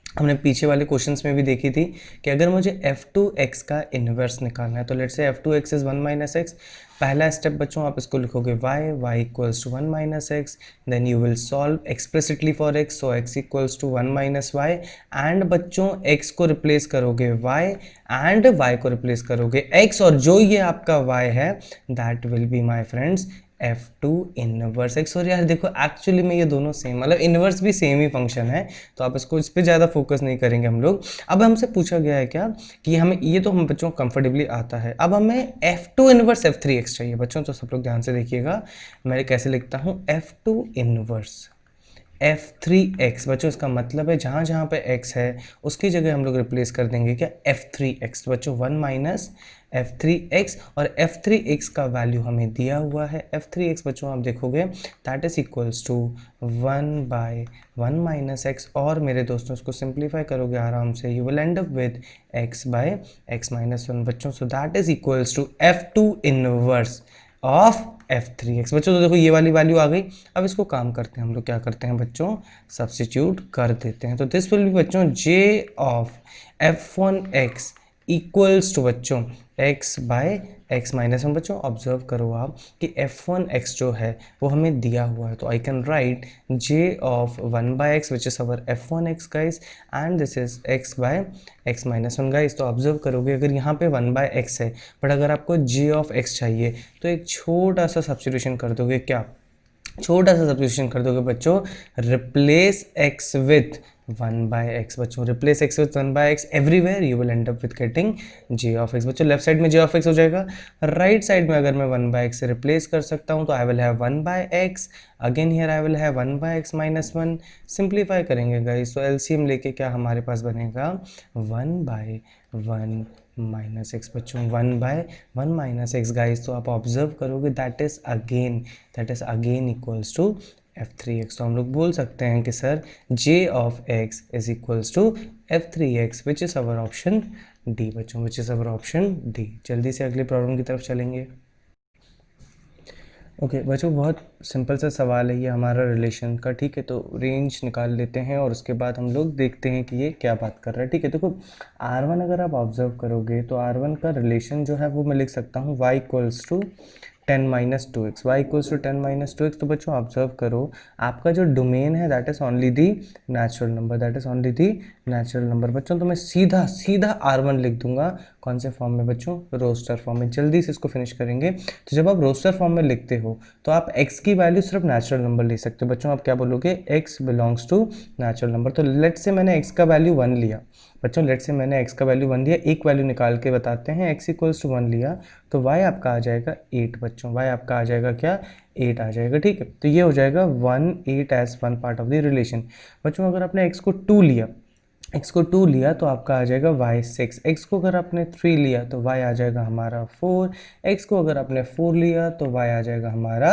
हमने पीछे वाले क्वेश्चंस में भी देखी थी कि अगर मुझे f2x का इन्वर्स निकालना है, तो let's say f2x is 1 - x। पहला स्टेप बच्चों आप इसको लिखोगे y equals to 1 - x, then you will solve explicitly for x, so x equals to 1 - y, and बच्चों x को रिप्लेस करोगे y, एंड y को रिप्लेस करोगे x, और जो ये आपका y है that will be my friends f2 inverse x। और यार देखो एक्चुअली में ये दोनों सेम, मतलब इनवर्स भी सेम ही फंक्शन है, तो आप इसको इस पर ज़्यादा फोकस नहीं करेंगे हम लोग। अब हमसे पूछा गया है क्या कि हमें ये तो हम बच्चों कंफर्टेबली आता है, अब हमें f2 इनवर्स f3x चाहिए बच्चों। तो सब लोग ध्यान से देखिएगा मैं कैसे लिखता हूँ, f2 इनवर्स f3x बच्चों, इसका मतलब है जहाँ जहाँ पे x है उसकी जगह हम लोग रिप्लेस कर देंगे क्या, f3x बच्चों, 1 - f3x, और f3x का वैल्यू हमें दिया हुआ है। f3x बच्चों आप देखोगे that is equals to 1/1 - x, और मेरे दोस्तों इसको सिंप्लीफाई करोगे आराम से, you will end up with x/x - 1 बच्चों। So that is equals to f2 inverse of f3x बच्चों। तो देखो ये वाली वैल्यू आ गई। अब इसको काम करते हैं हम लोग, क्या करते हैं बच्चों, सब्स्टिट्यूट कर देते हैं। तो दिस विल बी बच्चों j of f1x equals to बच्चों x/x - 1 बच्चों। ऑब्जर्व करो आप कि f1x जो है वो हमें दिया हुआ है, तो I can write j of 1/x which is our f1x guys, and this is x/x - 1 guys. तो ऑब्जर्व करोगे अगर यहाँ पे 1/x है, बट अगर आपको j ऑफ x चाहिए तो एक छोटा सा सब्स्टिट्यूशन कर दोगे, क्या छोटा सा सब्स्टिट्यूशन कर दोगे बच्चों, रिप्लेस x विथ 1/x बच्चों, replace x with 1/x everywhere, you will end up with getting j of x बच्चों। लेफ्ट साइड में j ऑफ x हो जाएगा, राइट साइड में अगर मैं 1/x से रिप्लेस कर सकता हूँ तो आई will have 1/x, again here I will have 1/x minus 1। Simplify करेंगे गाइस तो एलसीएम लेके क्या हमारे पास बनेगा 1/1 माइनस एक्स बच्चों, 1/1 माइनस एक्स गाइस। तो आप ऑब्जर्व करोगे that is again equals to f3x। तो हम लोग बोल सकते हैं कि sir j of x is equals to f3x which is our option D बच्चों, which is our option D. जल्दी से अगली प्रॉब्लम की तरफ चलेंगे। ओके बच्चों, बहुत सिंपल सा सवाल है ये हमारा रिलेशन का, ठीक है। तो रेंज निकाल लेते हैं और उसके बाद हम लोग देखते हैं कि ये क्या बात कर रहा है, ठीक है। देखो R1 अगर आप ऑब्जर्व करोगे तो R1 का रिलेशन जो है वो मैं लिख सकता हूँ y equals to 10 minus 2x, y equals to 10 minus 2x। तो बच्चों ऑब्जर्व करो आपका जो डोमेन है that is only the natural number, that is only the natural number बच्चों। तो मैं सीधा सीधा R1 लिख दूंगा, कौन से फॉर्म में बच्चों, रोस्टर फॉर्म में। जल्दी से इसको फिनिश करेंगे। तो जब आप रोस्टर फॉर्म में लिखते हो तो आप x की वैल्यू सिर्फ नेचुरल नंबर ले सकते हो बच्चों। आप क्या बोलोगे, x belongs to natural number. तो लेट से मैंने x का वैल्यू 1 लिया बच्चों, लेट से मैंने x का वैल्यू 1 लिया, एक वैल्यू निकाल के बताते हैं, x इक्वल्स टू 1 लिया तो y आपका आ जाएगा 8 बच्चों, y आपका आ जाएगा क्या, 8 आ जाएगा, ठीक है। तो ये हो जाएगा 1 8 as one part of the relation बच्चों। अगर आपने x को 2 लिया, x को 2 लिया तो आपका आ जाएगा y 6, x को अगर आपने 3 लिया तो y आ जाएगा हमारा 4, x को अगर आपने 4 लिया तो y आ जाएगा हमारा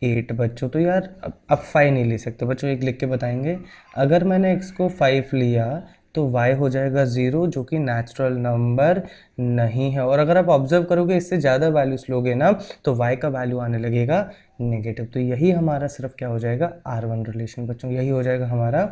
8 बच्चों। तो यार अब 5 नहीं ले सकते बच्चों, एक लिख के बताएंगे। अगर मैंने x को 5 लिया तो y हो जाएगा 0 जो कि नेचुरल नंबर नहीं है। और अगर आप ऑब्जर्व करोगे इससे ज़्यादा वैल्यूज लोगे ना तो y का वैल्यू आने लगेगा नेगेटिव। तो यही हमारा सिर्फ क्या हो जाएगा, R1 रिलेशन बच्चों, यही हो जाएगा हमारा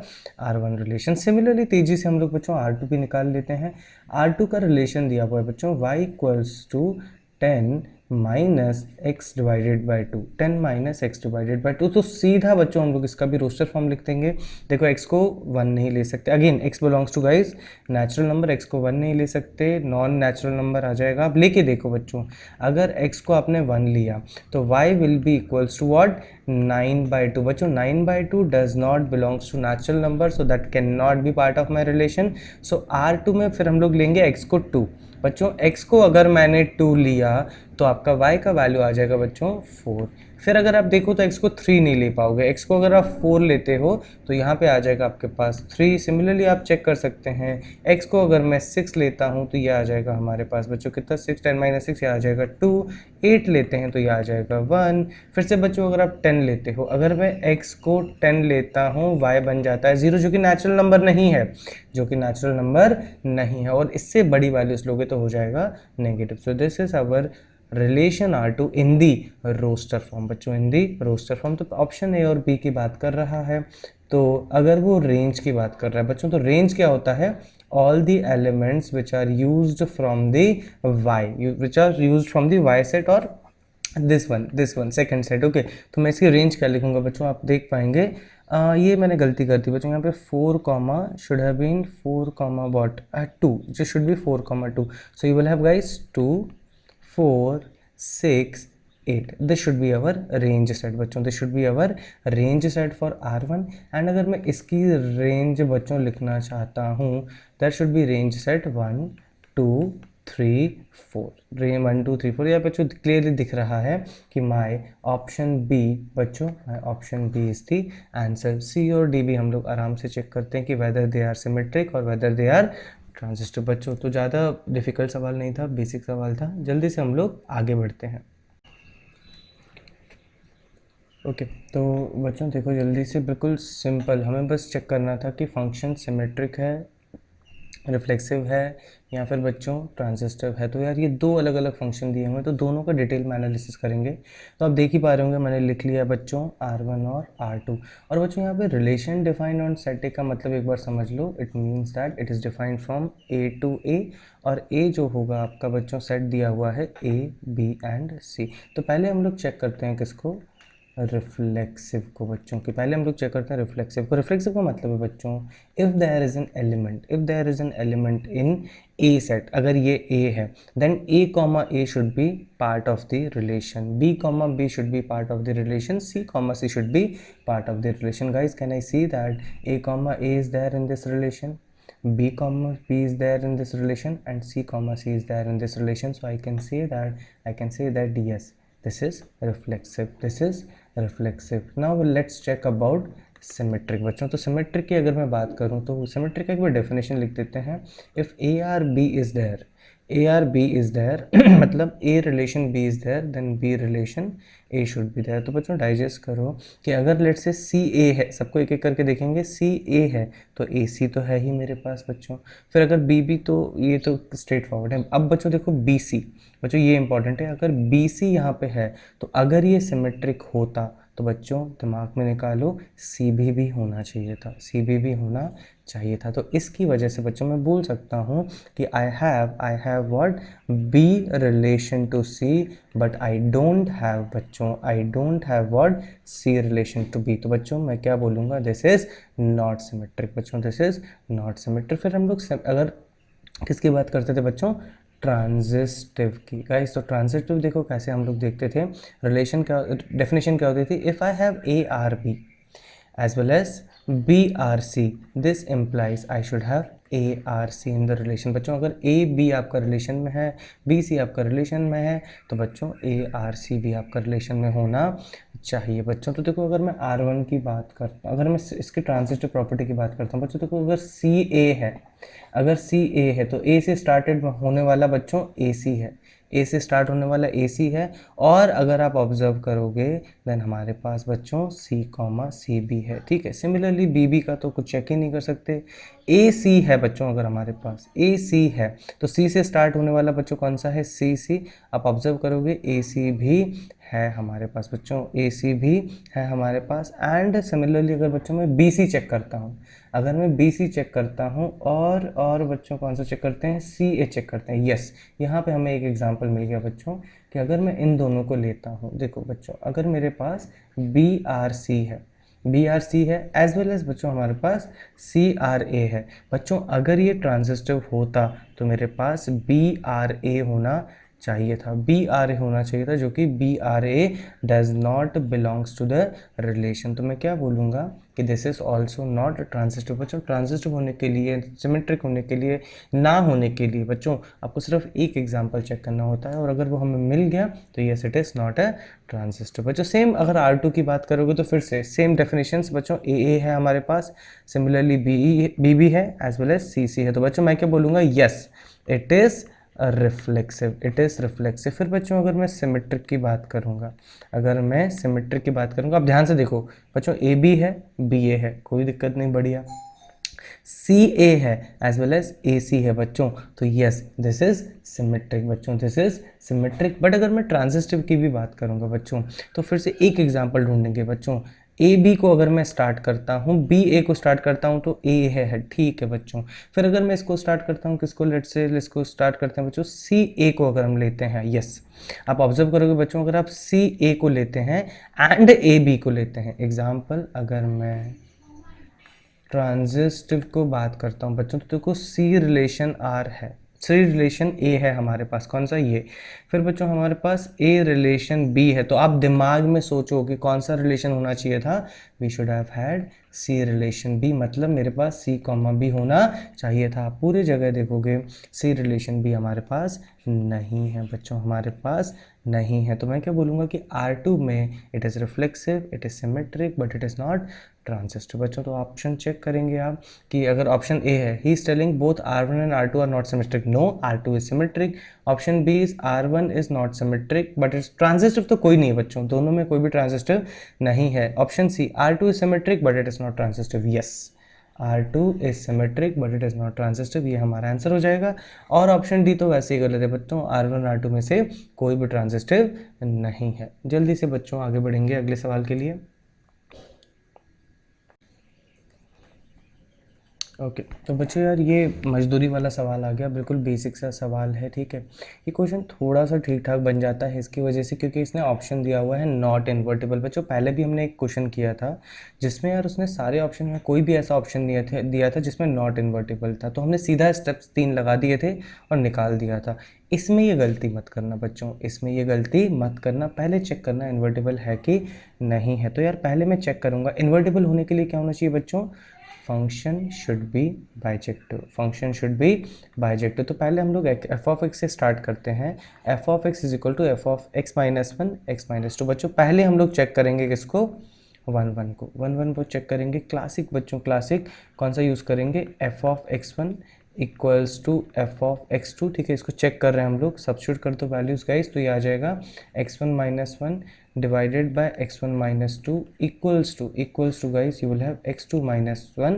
R1 रिलेशन। सिमिलरली तेजी से हम लोग बच्चों R2 भी निकाल लेते हैं। R2 का रिलेशन दिया हुआ है बच्चों y equals to 10 minus x divided by 2, 10 minus x divided by 2। तो सीधा बच्चों हम लोग इसका भी रोस्टर फॉर्म लिख देंगे। देखो x को 1 नहीं ले सकते, again x belongs to guys natural number, x को 1 नहीं ले सकते, नॉन नेचुरल नंबर आ जाएगा। अब लेके देखो बच्चों, अगर x को आपने 1 लिया तो y will be equals to what, 9/2 बच्चों। 9/2 does not belongs to natural number, so that can not be part of my relation. So R2 में फिर हम लोग लेंगे x को 2 बच्चों। x को अगर मैंने 2 लिया तो आपका y का वैल्यू आ जाएगा बच्चों 4। फिर अगर आप देखो तो x को 3 नहीं ले पाओगे, x को अगर आप 4 लेते हो तो यहाँ पे आ जाएगा आपके पास 3। सिमिलरली आप चेक कर सकते हैं, x को अगर मैं 6 लेता हूँ तो ये आ जाएगा हमारे पास बच्चों कितना, 6 10 माइनस 6 ये आ जाएगा 2। 8 लेते हैं तो ये आ जाएगा 1। फिर से बच्चों अगर आप 10 लेते हो, अगर मैं x को 10 लेता हूँ y बन जाता है 0 जो कि नेचुरल नंबर नहीं है, जो कि नेचुरल नंबर नहीं है। और इससे बड़ी वैल्यूज लोगे तो हो जाएगा negative. So this is our relation R2 in the roster form बच्चों, इन दी रोस्टर फॉर्म। तो ऑप्शन ए और बी की बात कर रहा है। तो अगर वो रेंज की बात कर रहा है बच्चों, तो रेंज क्या होता है, all the elements which are used from the Y, which are used from the Y set और this one second set. Okay, तो मैं इसकी रेंज क्या लिखूंगा बच्चों, आप देख पाएंगे ये मैंने गलती कर दी बच्चों, यहाँ पे 4 comma should have been 4 comma what 2, जो should be 4 comma 2। So you will have guys 2 4 6 8, this should be our range set बच्चों, this should be our range set for R1। And अगर मैं इसकी रेंज बच्चों लिखना चाहता हूँ, that should be range set 1 2 3 4, range 1 2 3 4। यहाँ बच्चों क्लियरली दिख रहा है कि माई ऑप्शन बी बच्चों, my option B is the answer. C और डी भी हम लोग आराम से चेक करते हैं कि वेदर दे आर सिमेट्रिक और वेदर दे आर ट्रांजिस्टर बच्चों। तो ज़्यादा डिफिकल्ट सवाल नहीं था, बेसिक सवाल था। जल्दी से हम लोग आगे बढ़ते हैं। ओके तो बच्चों देखो जल्दी से, बिल्कुल सिंपल, हमें बस चेक करना था कि फंक्शन सिमेट्रिक है, रिफ्लेक्सिव है या फिर बच्चों ट्रांजिस्टिव है। तो यार ये दो अलग अलग फंक्शन दिए हुए हैं, तो दोनों का डिटेल में एनालिसिस करेंगे। तो आप देख ही पा रहे होंगे मैंने लिख लिया है बच्चों R1 और R2। और बच्चों यहाँ पे relation defined on set A का मतलब एक बार समझ लो, it means that it is defined from A to A। और A जो होगा आपका बच्चों सेट दिया हुआ है A B and C। तो पहले हम लोग चेक करते हैं किसको, रिफ्लेक्सिव को बच्चों की पहले हम लोग चेक करते हैं रिफ्लेक्सिव को। रिफ्लेक्सिव का मतलब है बच्चों, if there is an element in a set, अगर ये ए है, then a comma a should be part of the relation, b comma b should be part of the relation, c comma c should be part of the relation. Guys can I see that a comma a is there in this relation, b comma b is there in this relation, and c comma c is there in this relation. So I can say that yes, this is reflexive, this is reflexive. Now let's check about symmetric बच्चों। तो symmetric की अगर मैं बात करूं तो symmetric का एक बार डेफिनेशन लिख देते हैं। If A R B is there मतलब A relation B is there, then B relation A should be there. तो बच्चों डाइजेस्ट करो कि अगर लेट से सी ए है, सबको एक एक करके देखेंगे, सी ए है तो ए सी तो है ही मेरे पास बच्चों, फिर अगर बी बी तो ये तो स्ट्रेट फॉरवर्ड है। अब बच्चों देखो बी सी, बच्चों ये इंपॉर्टेंट है, अगर बी सी यहाँ पे है तो अगर ये सिमेट्रिक होता तो बच्चों दिमाग में निकालो सी भी होना चाहिए था, सी भी होना चाहिए था। तो इसकी वजह से बच्चों मैं बोल सकता हूँ कि I have what, b relation to c, but I don't have बच्चों, I don't have what, c relation to b. तो बच्चों मैं क्या बोलूँगा, दिस इज़ नॉट सिमेट्रिक बच्चों, दिस इज़ नॉट सिमेट्रिक। फिर हम लोग अगर किसकी बात करते थे बच्चों, ट्रांजिस्टिव की। गाइस तो ट्रांजिस्टिव देखो कैसे हम लोग देखते थे, रिलेशन क्या, डेफिनेशन क्या होती थी, if I have a R b as well as BRC, this implies I should have ARC in the relation। बच्चों अगर A B आपका रिलेशन में है, B C आपका रिलेशन में है, तो बच्चों ARC भी आपका रिलेशन में होना चाहिए बच्चों। तो देखो अगर मैं R1 की बात करता हूँ, अगर मैं इसकी ट्रांजिस्टिव प्रॉपर्टी की बात करता हूँ बच्चों, देखो अगर C A है तो A से स्टार्टेड होने वाला बच्चों AC है, ए से स्टार्ट होने वाला ए सी है। और अगर आप ऑब्जर्व करोगे देन हमारे पास बच्चों सी कॉमा सी बी है, ठीक है। सिमिलरली बी बी का तो कुछ चेक ही नहीं कर सकते। ए सी है बच्चों, अगर हमारे पास ए सी है तो सी से स्टार्ट होने वाला बच्चों कौन सा है, सी सी। आप ऑब्जर्व करोगे ए सी भी है हमारे पास बच्चों, ए सी भी है हमारे पास। एंड सिमिलरली अगर बच्चों मैं बी सी चेक करता हूँ, अगर मैं बी सी चेक करता हूँ और बच्चों कौन सा चेक करते हैं, सी ए चेक करते हैं। यस, यहाँ पे हमें एक एग्जांपल मिल गया बच्चों कि अगर मैं इन दोनों को लेता हूँ, देखो बच्चों अगर मेरे पास बी आर सी है एज वेल एज बच्चों हमारे पास सी आर ए है। बच्चों अगर ये ट्रांजिस्टिव होता तो मेरे पास बी आर ए होना चाहिए था, बी आर ए होना चाहिए था, जो कि b are a does not belongs to the relation. तो मैं क्या बोलूँगा कि this is also not transitive. बच्चों ट्रांजिस्टिव होने के लिए, सिमेट्रिक होने के लिए, ना होने के लिए बच्चों आपको सिर्फ एक एग्जांपल चेक करना होता है, और अगर वो हमें मिल गया तो yes it is not a transitive. बच्चों सेम अगर R2 की बात करोगे तो फिर से सेम डेफिनेशंस बच्चों, ए है हमारे पास, सिमिलरली बी है एज वेल एज सी है। तो बच्चों मैं क्या बोलूँगा, yes it is reflexive, it is reflexive. फिर बच्चों अगर मैं सिमेट्रिक की बात करूँगा, आप ध्यान से देखो बच्चों, ए बी है, बी ए है, कोई दिक्कत नहीं, बढ़िया। सी ए है एज वेल एज ए सी है बच्चों, तो यस दिस इज सिमेट्रिक बच्चों, दिस इज सिमेट्रिक। बट अगर मैं ट्रांजिस्टिव की भी बात करूँगा बच्चों, तो फिर से एक एग्जांपल ढूंढेंगे बच्चों। ए बी को अगर मैं स्टार्ट करता हूँ, बी ए को स्टार्ट करता हूँ तो ए है, ठीक है बच्चों। फिर अगर मैं इसको स्टार्ट करता हूँ, किसको, लेट्स से इसको स्टार्ट करते हैं बच्चों, सी ए को अगर हम लेते हैं, यस आप ऑब्जर्व करोगे बच्चों, अगर आप सी ए को लेते हैं एंड ए बी को लेते हैं, एग्जाम्पल अगर मैं ट्रांजिस्टिव को बात करता हूँ बच्चों, तो देखो सी रिलेशन आर है, सी रिलेशन ए है हमारे पास, कौन सा, ये। फिर बच्चों हमारे पास ए रिलेशन बी है, तो आप दिमाग में सोचो कि कौन सा रिलेशन होना चाहिए था, we should have had c relation b, मतलब मेरे पास सी कॉमा बी होना चाहिए था। आप पूरी जगह देखोगे सी रिलेशन बी हमारे पास नहीं है बच्चों, हमारे पास नहीं है। तो मैं क्या बोलूँगा कि R2 में it is reflexive, it is symmetric, but it is not transitive. बच्चों तो ऑप्शन चेक करेंगे आप कि अगर ऑप्शन ए है, he is telling both R1 and R2 are not symmetric, no R2 is symmetric. Option B is R1 is not symmetric but it's transitive, तो कोई नहीं है बच्चों, दोनों में कोई भी ट्रांजिस्टिव नहीं है। Option C R2 is symmetric but it is not transitive, yes R2 is symmetric but it is not transitive, ये हमारा आंसर हो जाएगा। और ऑप्शन डी तो वैसे ही गलत है बच्चों, R1 R2 में से कोई भी ट्रांजिस्टिव नहीं है। जल्दी से बच्चों आगे बढ़ेंगे अगले सवाल के लिए। ओके तो बच्चों यार ये मजदूरी वाला सवाल आ गया, बिल्कुल बेसिक सा सवाल है, ठीक है। ये क्वेश्चन थोड़ा सा ठीक ठाक बन जाता है इसकी वजह से, क्योंकि इसने ऑप्शन दिया हुआ है नॉट इन्वर्टिबल। बच्चों पहले भी हमने एक क्वेश्चन किया था जिसमें यार उसने सारे ऑप्शन में कोई भी ऐसा ऑप्शन दिया था जिसमें नॉट इन्वर्टिबल था, तो हमने सीधा स्टेप्स 3 लगा दिए थे और निकाल दिया था। इसमें ये गलती मत करना बच्चों, इसमें ये गलती मत करना, पहले चेक करना इन्वर्टिबल है कि नहीं है। तो यार पहले मैं चेक करूँगा इन्वर्टिबल होने के लिए क्या होना चाहिए बच्चों, function should be bijective, function should be bijective. तो पहले हम लोग एफ ऑफ एक्स से स्टार्ट करते हैं। F of x is equal to f of x minus one x minus two. बच्चों पहले हम लोग चेक करेंगे किसको, वन वन को, वन वन को चेक करेंगे। क्लासिक बच्चों, क्लासिक कौन सा यूज़ करेंगे, f of x one equals to f of x two, ठीक है। इसको चेक कर रहे हैं हम लोग, सब्स्टिट्यूट कर दो वैल्यूज़ गाइस, तो ये आ जाएगा x one minus one divided by x1 minus 2 equals to guys you will have x2 minus 1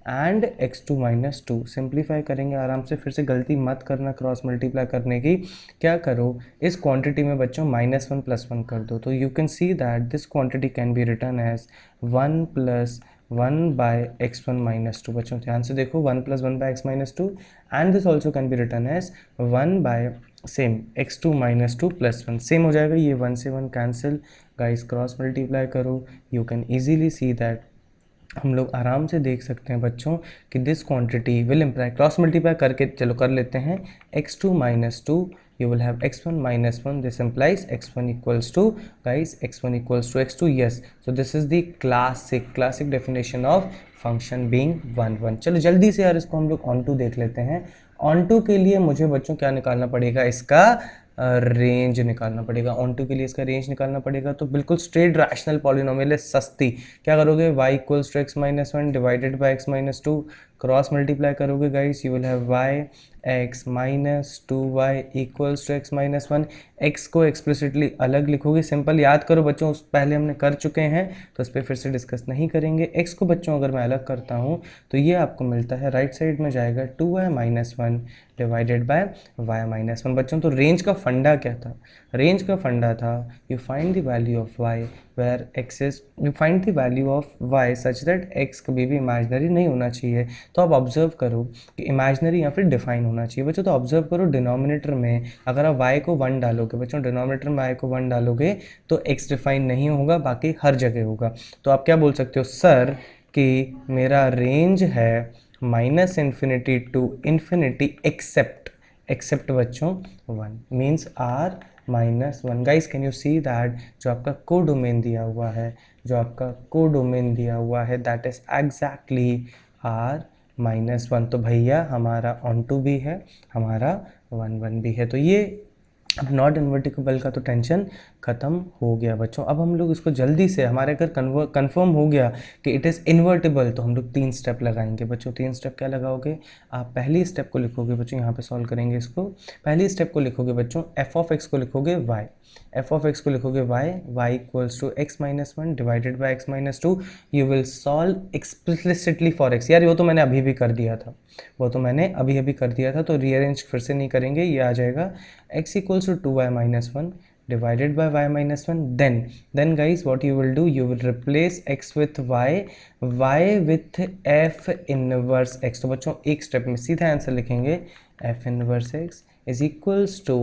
and x2 minus to. Simplify करेंगे आराम से, फिर से गलती मत करना क्रॉस मल्टीप्लाई करने की। क्या करो, इस क्वांटिटी में बच्चों माइनस वन प्लस वन कर दो, तो you can see that this quantity can be written as one plus one by x one minus two. बच्चों ध्यान से देखो, one plus one by x minus two, and this also can be written as one by same x2 minus two plus one. Same हो जाएगा, ये one से one cancel guys, cross multiply करो, you can easily see that, हम लोग आराम से देख सकते हैं बच्चों कि this quantity will imply, cross multiply करके चलो कर लेते हैं, x2 minus to you will have x1 minus 1, this implies x1 equals to guys x1 equals to x2, yes, so this is the classic definition of function being 1 1। चलो जल्दी से यार इसको हम लोग ऑन टू देख लेते हैं। ऑन टू के लिए मुझे बच्चों क्या निकालना पड़ेगा, इसका रेंज निकालना पड़ेगा। ऑन टू के लिए इसका रेंज निकालना पड़ेगा, तो बिल्कुल स्ट्रेट रैशनल पॉलिनोमियल है, सस्ती। क्या करोगे, y equals to x minus one divided by x minus two, cross multiply करोगे guys, you will have y x minus two y equals to x minus one. X को explicitly अलग लिखोगे, simple याद करो बच्चों, उस पहले हमने कर चुके हैं तो उस पर फिर से डिस्कस नहीं करेंगे। एक्स को बच्चों अगर मैं अलग करता हूँ तो ये आपको मिलता है, राइट साइड में जाएगा two y minus one divided by y minus one. बच्चों तो रेंज का फंडा क्या था, रेंज का फंडा था you find the value of y where x is, you find the value of y such that x कभी भी इमेजनरी नहीं होना चाहिए। तो आप ऑब्जर्व करो कि इमेजनरी या फिर डिफाइन होना चाहिए। बच्चों तो ऑब्जर्व करो, डिनोमिनेटर में अगर आप y को 1 डालोगे बच्चों, डिनोमिनेटर में y को 1 डालोगे तो x डिफाइन नहीं होगा, बाकी हर जगह होगा। तो आप क्या बोल सकते हो, सर कि मेरा रेंज है minus infinity to infinity except बच्चों 1 means R minus one. Guys can you see that जो आपका कोडोमेन दिया हुआ है, जो आपका कोडोमेन दिया हुआ है that is exactly R minus one. तो भैया हमारा ऑन टू भी है, हमारा वन वन भी है। तो ये अब नॉट इन्वर्टिबल का तो टेंशन ख़त्म हो गया बच्चों। अब हम लोग इसको जल्दी से, हमारे अगर कन्फर्म हो गया कि इट इज़ इन्वर्टिबल, तो हम लोग 3 स्टेप लगाएंगे बच्चों। 3 स्टेप क्या लगाओगे, आप पहली स्टेप को लिखोगे बच्चों, यहाँ पे सॉल्व करेंगे इसको। पहली स्टेप को लिखोगे बच्चों, एफ ऑफ एक्स को लिखोगे वाई, एफ ऑफ एक्स को लिखोगे y, y equals to x minus one divided by x minus two. You will solve explicitly for x. यार वो तो मैंने अभी भी कर दिया था, वो तो मैंने अभी अभी कर दिया था, तो रीअरेंज फिर से नहीं करेंगे। ये आ जाएगा x equals to two y minus one divided by y minus 1, then guys what you will do, you will replace x with y with f inverse x। तो बच्चों एक स्टेप में सीधा आंसर लिखेंगे, f inverse x is equals to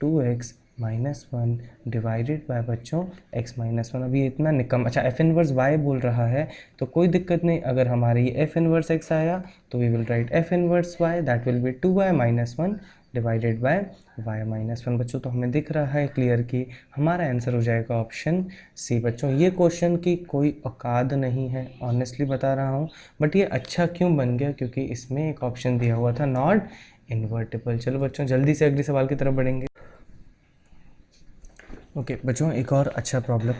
2x minus one divided by बच्चों x minus one. अभी इतना निकम, अच्छा f इनवर्स y बोल रहा है तो कोई दिक्कत नहीं, अगर हमारे ये f इनवर्स x आया तो we will write f inverse y that will be 2y minus one divided by y minus one. बच्चों तो हमें दिख रहा है क्लियर कि हमारा आंसर हो जाएगा ऑप्शन सी। बच्चों ये क्वेश्चन की कोई औकात नहीं है, ऑनेस्टली बता रहा हूँ, बट ये अच्छा क्यों बन गया, क्योंकि इसमें एक ऑप्शन दिया हुआ था नॉट इन्वर्टिबल। चलो बच्चों जल्दी से अगले सवाल की तरफ बढ़ेंगे। ओके बच्चों एक और अच्छा प्रॉब्लम,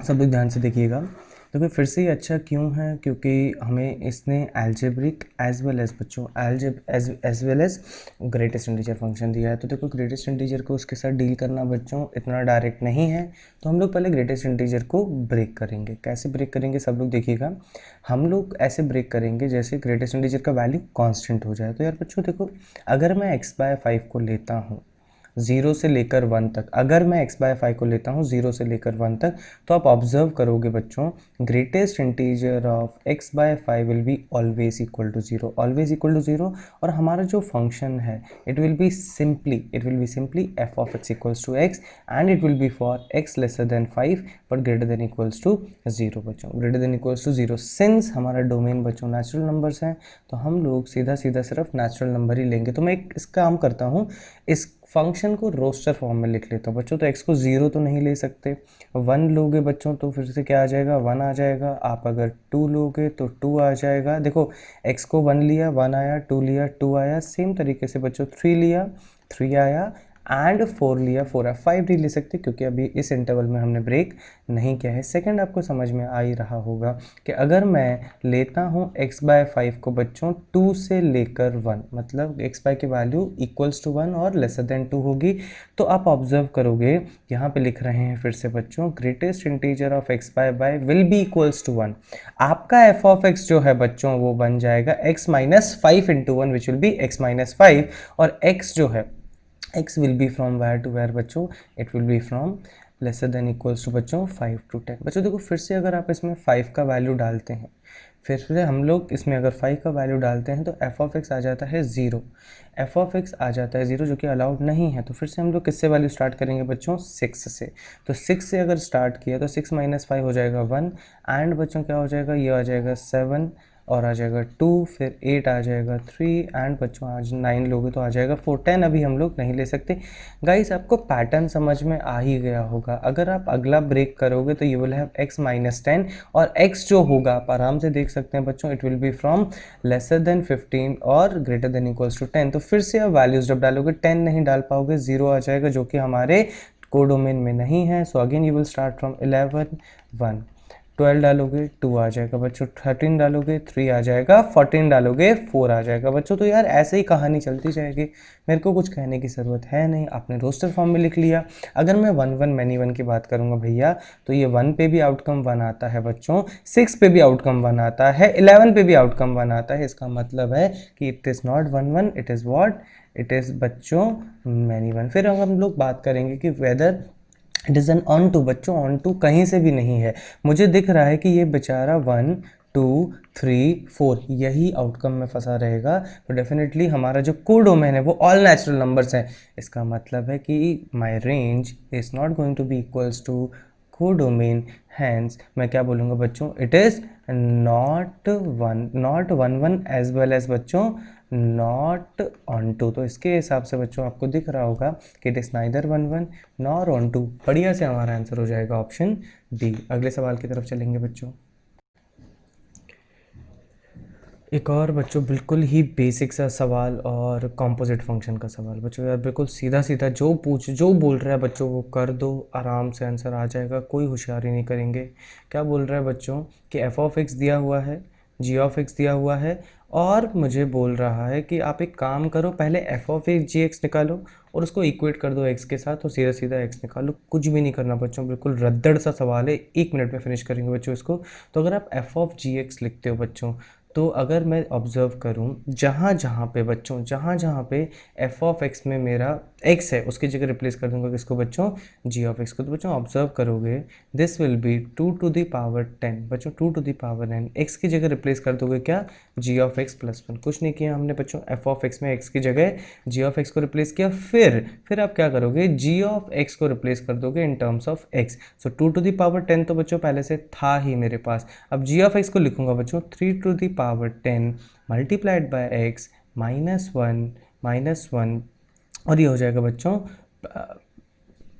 सब लोग ध्यान से देखिएगा। देखो फिर से ये अच्छा क्यों है, क्योंकि हमें इसने एल्जेब्रिक एज वेल एज बच्चों as well as greatest integer function दिया है। तो देखो ग्रेटेस्ट इंटीजर को उसके साथ डील करना बच्चों इतना डायरेक्ट नहीं है, तो हम लोग पहले ग्रेटेस्ट इंटीजर को ब्रेक करेंगे। कैसे ब्रेक करेंगे सब लोग देखिएगा, हम लोग ऐसे ब्रेक करेंगे जैसे ग्रेटेस्ट इंटीजर का वैल्यू कॉन्स्टेंट हो जाए। तो यार बच्चों देखो, अगर मैं x/5 को लेता हूँ, 0 से लेकर 1 तक, अगर मैं x/5 को लेता हूँ 0 से लेकर 1 तक, तो आप ऑब्जर्व करोगे बच्चों, greatest integer of x/5 will be always equal to 0, always equal to 0। और हमारा जो फंक्शन है it will be simply f of x equals to x, and it will be for x lesser than 5 but greater than equals to 0 बच्चों, greater than equals to 0। Since हमारा domain बच्चों natural numbers हैं, तो हम लोग सीधा सिर्फ natural number ही लेंगे। तो मैं एक इस काम करता हूँ, इस फंक्शन को रोस्टर फॉर्म में लिख लेता हूँ बच्चों। तो x को 0 तो नहीं ले सकते, 1 लोगे बच्चों तो फिर से क्या आ जाएगा, 1 आ जाएगा। आप अगर 2 लोगे तो 2 आ जाएगा। देखो x को 1 लिया 1 आया, 2 लिया 2 आया। सेम तरीके से बच्चों 3 लिया 3 आया, एंड 4 लिया 4 आया। 5 नहीं ले सकते क्योंकि अभी इस इंटरवल में हमने ब्रेक नहीं किया है। सेकंड आपको समझ में आ ही रहा होगा कि अगर मैं लेता हूँ x/5 को बच्चों 2 से लेकर 1, मतलब x/5 की वैल्यू इक्वल्स टू 1 और लेसर देन 2 होगी, तो आप ऑब्जर्व करोगे यहाँ पे लिख रहे हैं फिर से बच्चों, greatest integer of x/5 will be equals to 1। आपका f ऑफ x जो है बच्चों वो बन जाएगा x-5 into 1 which will be x-5, और x जो है x will be from where to where बच्चों, it will be from lesser than equals to बच्चों 5 to 10। बच्चों देखो फिर से अगर आप इसमें 5 का वैल्यू डालते हैं, फिर से हम लोग इसमें अगर 5 का वैल्यू डालते हैं तो f ऑफ x आ जाता है 0, f ऑफ x आ जाता है 0 जो कि अलाउड नहीं है। तो फिर से हम लोग किससे वैल्यू स्टार्ट करेंगे बच्चों, 6 से। तो 6 से अगर स्टार्ट किया तो 6 - 5 हो जाएगा 1, एंड बच्चों क्या हो जाएगा, ये आ जाएगा 7 और आ जाएगा 2, फिर 8 आ जाएगा 3, एंड बच्चों आज 9 लोगे तो आ जाएगा 4। 10 अभी हम लोग नहीं ले सकते। गाइस आपको पैटर्न समझ में आ ही गया होगा। अगर आप अगला ब्रेक करोगे तो यू विल हैव x-10, और x जो होगा आप आराम से देख सकते हैं बच्चों, it will B from lesser than 15 और ग्रेटर देन इक्वल्स टू 10। तो फिर से आप वैल्यूज जब डालोगे 10 नहीं डाल पाओगे, 0 आ जाएगा जो कि हमारे कोडोमेन में नहीं है। So again you will start from 11 1, 12 डालोगे 2 आ जाएगा बच्चों, 13 डालोगे 3 आ जाएगा, 14 डालोगे 4 आ जाएगा बच्चों। तो यार ऐसे ही कहानी चलती जाएगी, मेरे को कुछ कहने की ज़रूरत है नहीं, आपने रोस्टर फॉर्म में लिख लिया। अगर मैं 1 1 मैनी 1 की बात करूंगा भैया, तो ये 1 पे भी आउटकम 1 आता है बच्चों, 6 पे भी आउटकम 1 आता है, 11 पे भी आउटकम 1 आता है। इसका मतलब है कि it is not 1 1, it is what, it is बच्चों मैनी 1। फिर हम लोग बात करेंगे कि whether it is an onto टू। बच्चों ऑन टू कहीं से भी नहीं है, मुझे दिख रहा है कि ये बेचारा 1 2 3 4 यही आउटकम में फंसा रहेगा। तो डेफिनेटली हमारा जो कोडोमेन है वो ऑल नेचुरल नंबर्स हैं। इसका मतलब है कि my range is not going to be equals to codomain, hence मैं क्या बोलूँगा बच्चों, it is not 1 1 as well as बच्चों नॉट ऑन टू। तो इसके हिसाब से बच्चों आपको दिख रहा होगा कि it is neither 1 1 nor onto टू। बढ़िया से हमारा आंसर हो जाएगा ऑप्शन डी। अगले सवाल की तरफ चलेंगे बच्चों। एक और बच्चों बिल्कुल ही बेसिक सा सवाल और कंपोजिट फंक्शन का सवाल। बच्चों यार बिल्कुल सीधा सीधा जो बोल रहा है बच्चों वो कर दो, आराम से आंसर आ जाएगा, कोई होशियारी नहीं करेंगे। क्या बोल रहा है बच्चों कि f ऑफ x दिया हुआ है, g ऑफ x दिया हुआ है, और मुझे बोल रहा है कि आप एक काम करो, पहले f of x g x निकालो और उसको इक्वेट कर दो x के साथ और सीधा सीधा x निकालो। कुछ भी नहीं करना बच्चों, बिल्कुल रद्दड़ सा सवाल है, 1 मिनट में फिनिश करेंगे बच्चों इसको। तो अगर आप f ऑफ जी एक्स लिखते हो बच्चों, तो अगर मैं ऑब्ज़र्व करूं जहाँ जहाँ पे बच्चों, जहाँ जहाँ पे f ऑफ x में मेरा x है उसकी जगह रिप्लेस कर दूंगा किसको बच्चों, g ऑफ x को। तो बच्चों ऑब्जर्व करोगे this will be 2 to the power 10 बच्चों, 2 टू द पावर 10। x की जगह रिप्लेस कर दोगे क्या, g ऑफ x प्लस 1। कुछ नहीं किया हमने बच्चों, f ऑफ x में x की जगह g ऑफ x को रिप्लेस किया। फिर आप क्या करोगे, g ऑफ x को रिप्लेस कर दोगे in terms of x। So 2 to the power 10 तो बच्चों पहले से था ही मेरे पास। अब g ऑफ x को लिखूंगा बच्चों 3 to the power 10 multiplied by x -1 और ये हो जाएगा बच्चों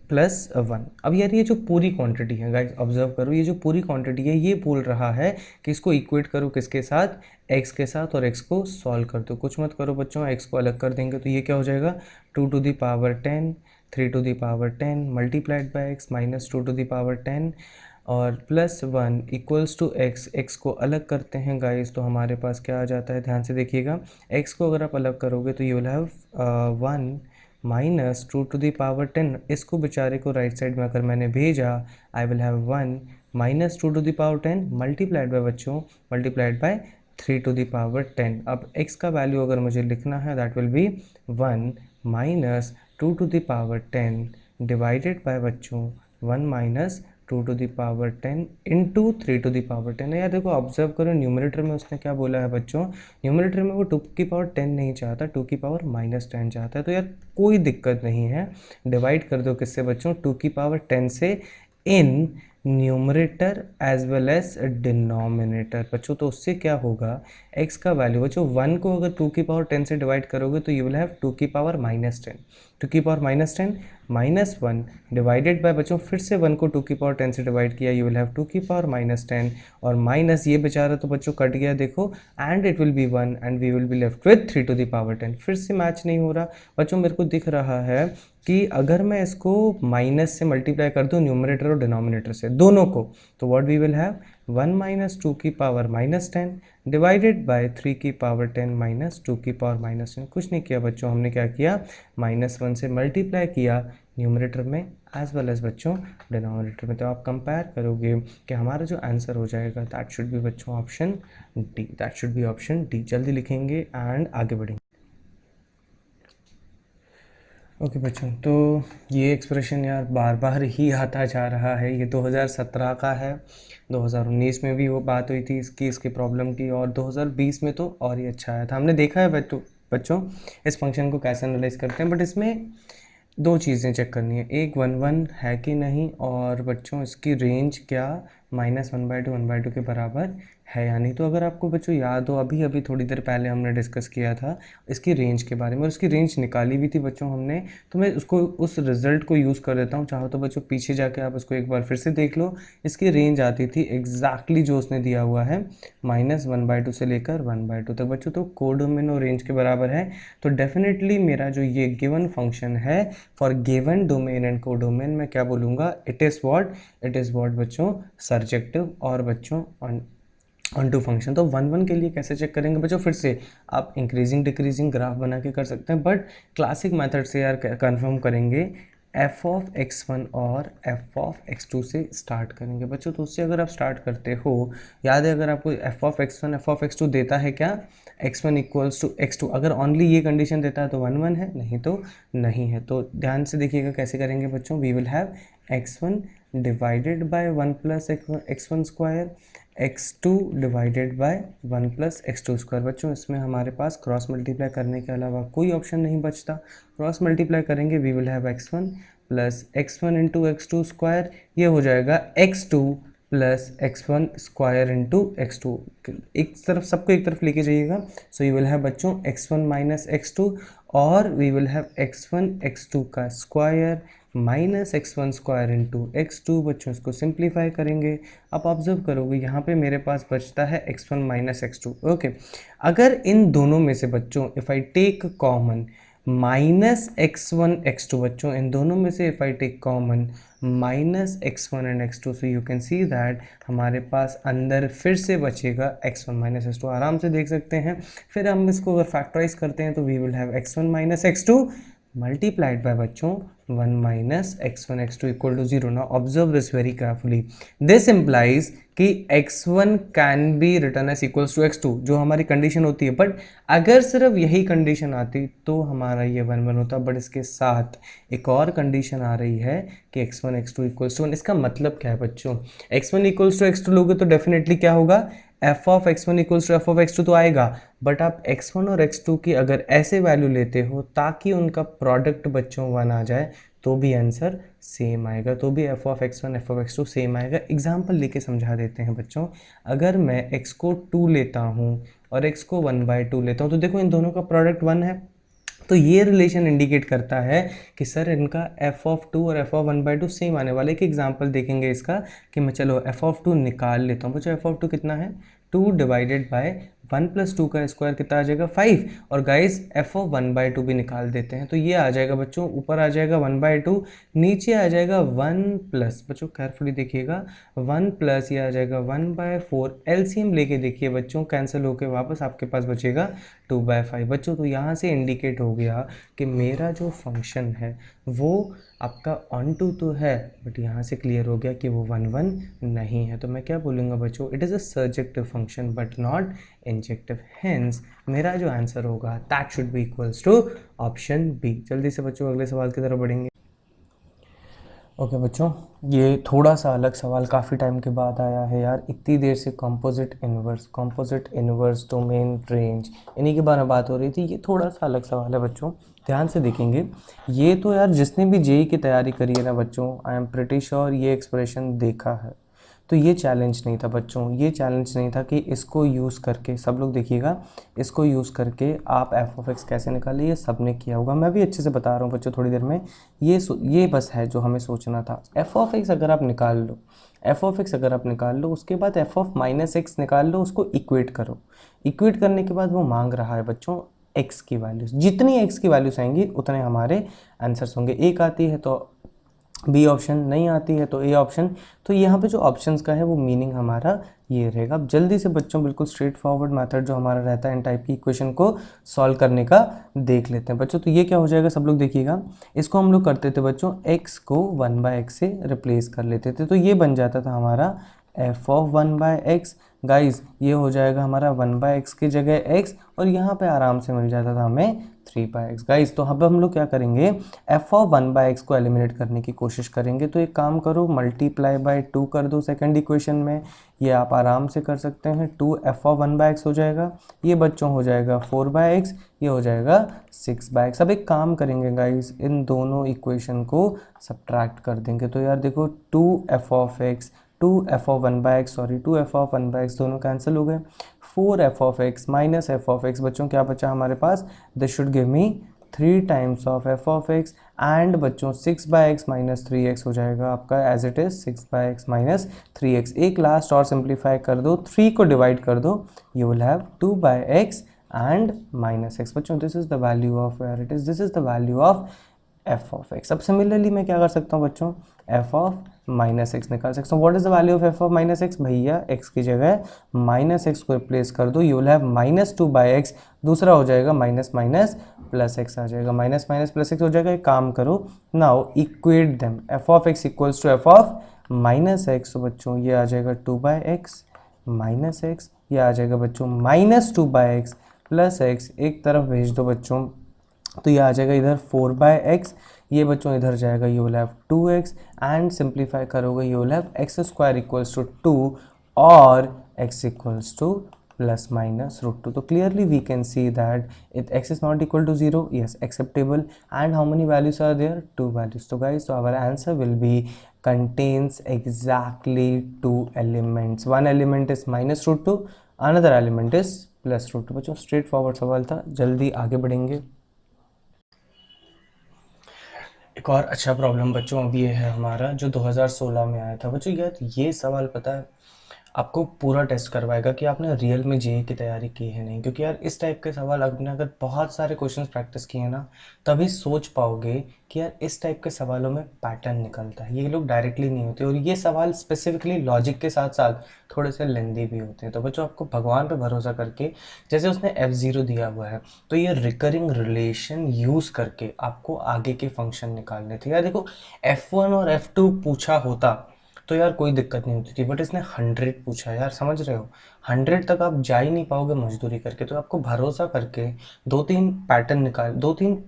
+1। अब यार ये जो पूरी क्वांटिटी है गाइस ऑब्जर्व करो, ये जो पूरी क्वांटिटी है ये बोल रहा है कि इसको इक्वेट करो किसके साथ, x के साथ, और x को सॉल्व कर दो। कुछ मत करो बच्चों, x को अलग कर देंगे तो ये क्या हो जाएगा 2 to the power 10 3 to the power 10 multiplied by x -2 to the power 10 और +1 इक्वल्स टू x को अलग करते हैं गाइस तो हमारे पास क्या आ जाता है, ध्यान से देखिएगा। x को अगर आप अलग करोगे तो you will have 1 -2 to the power 10। इसको बेचारे को राइट साइड में अगर मैंने भेजा, I will have 1 -2 to the power 10 multiplied by बच्चों multiplied by 3 to the power 10। अब x का वैल्यू अगर मुझे लिखना है that will be 1 2 to the power 10 divided by बच्चों 1 minus 2 to the power 10 into 3 to the power 10 है। यार देखो ऑब्जर्व करो, न्यूमरेटर में उसने क्या बोला है बच्चों, न्यूमरेटर में वो 2 की पावर 10 नहीं चाहता, 2 की पावर -10 चाहता है। तो यार कोई दिक्कत नहीं है, डिवाइड कर दो किससे बच्चों, 2 की पावर 10 से, in numerator as well as denominator बच्चों। तो उससे क्या होगा, x का वैल्यू बच्चों 1 को अगर 2 की पावर 10 से डिवाइड करोगे तो यू विल हैव 2 की पावर -10, 2 की पावर -10 -1 डिवाइडेड बाय बच्चों फिर से 1 को 2 की पावर 10 से डिवाइड किया, यू विल हैव 2 की पावर -10 और माइनस ये बेचारा तो बच्चों कट गया देखो, and it will be 1 and we will be left with 3 to the power 10। फिर से मैच नहीं हो रहा बच्चों, मेरे को दिख रहा है कि अगर मैं इसको माइनस से मल्टीप्लाई कर दूं न्यूमरेटर और डिनोमिनेटर से दोनों को, तो what we will have 1 minus 2 की पावर -10 डिवाइडेड बाय 3 की पावर 10 माइनस 2 की पावर-10। कुछ नहीं किया बच्चों, हमने क्या किया, -1 से मल्टीप्लाई किया न्यूमरेटर में एज वेल एज बच्चों डिनोमिनेटर में। तो आप कंपेयर करोगे कि हमारा जो आंसर हो जाएगा दैट शुड बी बच्चों option D, that should B option D. जल्दी लिखेंगे एंड आगे बढ़ेंगे। ओके बच्चों, तो ये एक्सप्रेशन यार बार बार ही आता जा रहा है, ये 2017 का है, 2019 में भी वो बात हुई थी इसकी प्रॉब्लम की, और 2020 में तो और ही अच्छा आया था। हमने देखा है बच्चों इस फंक्शन को कैसे एनालाइज करते हैं, बट इसमें दो चीज़ें चेक करनी है, एक 1 है कि नहीं, और बच्चों इसकी रेंज क्या -1/2 के बराबर है या नहीं। तो अगर आपको बच्चों याद हो, अभी अभी थोड़ी देर पहले हमने डिस्कस किया था इसकी रेंज के बारे में, और इसकी रेंज निकाली भी थी बच्चों हमने। तो मैं उसको उस रिज़ल्ट को यूज़ कर देता हूँ, चाहो तो बच्चों पीछे जाके आप उसको एक बार फिर से देख लो। इसकी रेंज आती थी एग्जैक्टली जो उसने दिया हुआ है, -1/2 से लेकर 1/2 तक बच्चों। तो कोडोमेन और रेंज के बराबर है, तो डेफिनेटली मेरा जो ये गिवन फंक्शन है for given domain and codomain, मैं क्या बोलूँगा, इट इज़ व्हाट बच्चों सर्जेक्टिव और बच्चों ऑन टू फंक्शन। तो 1 के लिए कैसे चेक करेंगे बच्चों, फिर से आप इंक्रीजिंग डिक्रीजिंग ग्राफ बना के कर सकते हैं, बट क्लासिक मेथड से यार कंफर्म करेंगे, f(x1) और f(x2) से स्टार्ट करेंगे बच्चों। तो उससे अगर आप स्टार्ट करते हो, याद है अगर आपको f(x1) f(x2) देता है क्या, x1 = x2, अगर ओनली ये कंडीशन देता है तो 1 है, नहीं तो नहीं है। तो ध्यान से देखिएगा कैसे करेंगे बच्चों, we will have x1 divided by 1 + x1 square, x2 divided by 1 + x2 square. बच्चों इसमें हमारे पास क्रॉस मल्टीप्लाई करने के अलावा कोई ऑप्शन नहीं बचता, क्रॉस मल्टीप्लाई करेंगे, we will have x1 + x1 × x2 square, ये हो जाएगा x2 + x1 स्क्वायर × x2। एक तरफ सबको एक तरफ लेके जाइएगा, सो यू विल हैव बच्चों x1 - x2, और we will have x1 x2 का स्क्वायर -x1 स्क्वायर × x2। बच्चों इसको सिंप्लीफाई करेंगे, आप ऑब्जर्व करोगे यहाँ पे मेरे पास बचता है x1 - x2। ओके, अगर इन दोनों में से बच्चों if I take common -x1 x2, बच्चों इन दोनों में से if I take common -x1 and x2, so you can see that हमारे पास अंदर फिर से बचेगा x1 - x2, आराम से देख सकते हैं। फिर हम इसको अगर फैक्टराइज करते हैं तो we will have x1 - x2 multiplied by बच्चों 1 - x1 x2 = 0। Now observe this very carefully. This implies कि x1 can be written as equals to x2, जो हमारी कंडीशन होती है, बट अगर सिर्फ यही कंडीशन आती तो हमारा ये 1 होता, बट इसके साथ एक और कंडीशन आ रही है कि x1 x2 = 1। इसका मतलब क्या है बच्चों, x1 = x2 लोगे तो डेफिनेटली क्या होगा, f(x1) = f(x2) तो आएगा, बट आप x1 और x2 की अगर ऐसे वैल्यू लेते हो ताकि उनका प्रोडक्ट बच्चों 1 आ जाए, तो भी आंसर सेम आएगा, तो भी f(x1) f(x2) सेम आएगा। एग्जाम्पल लेके समझा देते हैं बच्चों, अगर मैं x को 2 लेता हूँ और x को 1/2 लेता हूँ, तो देखो इन दोनों का प्रोडक्ट 1 है, तो ये रिलेशन इंडिकेट करता है कि सर इनका f(2) और f(1/2) सेम आने वाले। एक एग्जांपल देखेंगे इसका कि मैं चलो f(2) निकाल लेता हूँ। बच्चों f(2) कितना है, 2 डिवाइडेड बाय 1 + 2 का स्क्वायर कितना आ जाएगा, 5। और गाइस f(1/2) भी निकाल देते हैं, तो ये आ जाएगा बच्चों, ऊपर आ जाएगा 1/2, नीचे आ जाएगा 1+, बच्चों केयरफुली देखिएगा 1+, ये आ जाएगा 1/4। एलसीएम लेके देखिए बच्चों, कैंसिल होके वापस आपके पास बचेगा 2/5। बच्चों तो यहाँ से इंडिकेट हो गया कि मेरा जो फंक्शन है वो आपका ऑन टू तो है, बट यहाँ से क्लियर हो गया कि वो 1 1 नहीं है। तो मैं क्या बोलूँगा बच्चों, it is a surjective function but not injective. Hence मेरा जो आंसर होगा that should be equals to option B. जल्दी से बच्चों अगले सवाल की तरफ बढ़ेंगे। ओके बच्चों, ये थोड़ा सा अलग सवाल काफ़ी टाइम के बाद आया है यार। इतनी देर से कंपोजिट इनवर्स डोमेन रेंज इन्हीं के बारे में बात हो रही थी। ये थोड़ा सा अलग सवाल है बच्चों, ध्यान से देखेंगे। ये तो यार जिसने भी जेई की तैयारी करी है ना बच्चों, आई एम प्रिटी श्योर ये एक्सप्रेशन देखा है। तो ये चैलेंज नहीं था बच्चों, ये चैलेंज नहीं था कि इसको यूज़ करके, सब लोग देखिएगा, इसको यूज़ करके आप एफ ऑफ एक्स कैसे निकालें, ये सब ने किया होगा। मैं भी अच्छे से बता रहा हूँ बच्चों थोड़ी देर में। ये बस है जो हमें सोचना था। एफ ऑफ एक्स अगर आप निकाल लो, उसके बाद एफ ऑफ माइनस एक्स निकाल लो, उसको इक्वेट करो। इक्वेट करने के बाद वो मांग रहा है बच्चों एक्स की वैल्यूज़। जितनी एक्स की वैल्यूज़ आएंगी उतने हमारे आंसर्स होंगे। एक आती है तो बी ऑप्शन, नहीं आती है तो ए ऑप्शन। तो यहाँ पे जो ऑप्शंस का है वो मीनिंग हमारा ये रहेगा। अब जल्दी से बच्चों बिल्कुल स्ट्रेट फॉरवर्ड मेथड जो हमारा रहता है इन टाइप की इक्वेशन को सॉल्व करने का देख लेते हैं बच्चों। तो ये क्या हो जाएगा, सब लोग देखिएगा। इसको हम लोग करते थे बच्चों, x को 1/x से रिप्लेस कर लेते थे, तो ये बन जाता था हमारा f ऑफ 1/x। गाइज ये हो जाएगा हमारा 1/x की जगह x, और यहाँ पे आराम से मिल जाता था हमें 3/x। गाइज तो अब हम लोग क्या करेंगे, f ऑफ 1/x को एलिमिनेट करने की कोशिश करेंगे। तो एक काम करो, मल्टीप्लाई बाय 2 कर दो सेकंड इक्वेशन में। ये आप आराम से कर सकते हैं। 2 f ऑफ 1/x हो जाएगा, ये बच्चों हो जाएगा 4/x, ये हो जाएगा 6/x। अब एक काम करेंगे गाइज, इन दोनों इक्वेशन को सब्ट्रैक्ट कर देंगे। तो यार देखो 2f of x, 2f of 1/x, sorry 2f of 1/x दोनों कैंसिल हो गए। 4f of x minus f of x, बच्चों क्या बचा हमारे पास, this should give me 3 times of f of x। And बच्चों 6/x माइनस 3x हो जाएगा आपका as it is 6/x minus 3x। एक लास्ट और सिंप्लीफाई कर दो, 3 को डिवाइड कर दो, you will have 2/x and minus x। बच्चों this is the value of, where it is, this is the value of f of x। अब similarly मैं क्या कर सकता हूँ बच्चों, f ऑफ माइनस एक्स निकाल सकता हूँ। What is the value of f of minus x, भैया x की जगह माइनस एक्स को रिप्लेस कर दो, you will have minus 2/x। दूसरा हो जाएगा माइनस माइनस प्लस एक्स आ जाएगा, माइनस माइनस प्लस एक्स हो जाएगा। एक काम करो, now equate them, f of x equals to f of minus x. तो बच्चों ये आ जाएगा 2/x माइनस एक्स, ये आ जाएगा बच्चों माइनस 2/x प्लस एक्स। एक तरफ भेज दो बच्चों, तो ये आ जाएगा इधर 4/x, ये बच्चों इधर जाएगा, you will have 2x and simplify करोगे you will have x square equals to 2 और x equals to plus minus √2। तो clearly we can see that it x is not equal to 0, yes acceptable, and how many values are there, 2 values। तो guys, so our answer will be contains exactly 2 elements, one element is minus √2, another element is plus √2। बच्चों straight forward सवाल था, जल्दी आगे बढ़ेंगे। एक और अच्छा प्रॉब्लम बच्चों अब ये है हमारा, जो 2016 में आया था बच्चों। यार ये सवाल पता है आपको पूरा टेस्ट करवाएगा कि आपने रियल में जेईई की तैयारी की है नहीं, क्योंकि यार इस टाइप के सवाल आपने अगर बहुत सारे क्वेश्चंस प्रैक्टिस किए ना, तभी सोच पाओगे कि यार इस टाइप के सवालों में पैटर्न निकलता है। ये लोग डायरेक्टली नहीं होते, और ये सवाल स्पेसिफिकली लॉजिक के साथ साथ थोड़े से लेंदी भी होते हैं। तो बच्चों आपको भगवान पे भरोसा करके, जैसे उसने F0 दिया हुआ है, तो ये रिकरिंग रिलेशन यूज़ करके आपको आगे के फंक्शन निकालने थे। यार देखो F1 और F2 पूछा होता तो यार कोई दिक्कत नहीं होती थी, बट इसने 100 पूछा यार, समझ रहे हो, 100 तक आप जा ही नहीं पाओगे मजदूरी करके। तो आपको भरोसा करके 2-3 पैटर्न निकाल, 2-3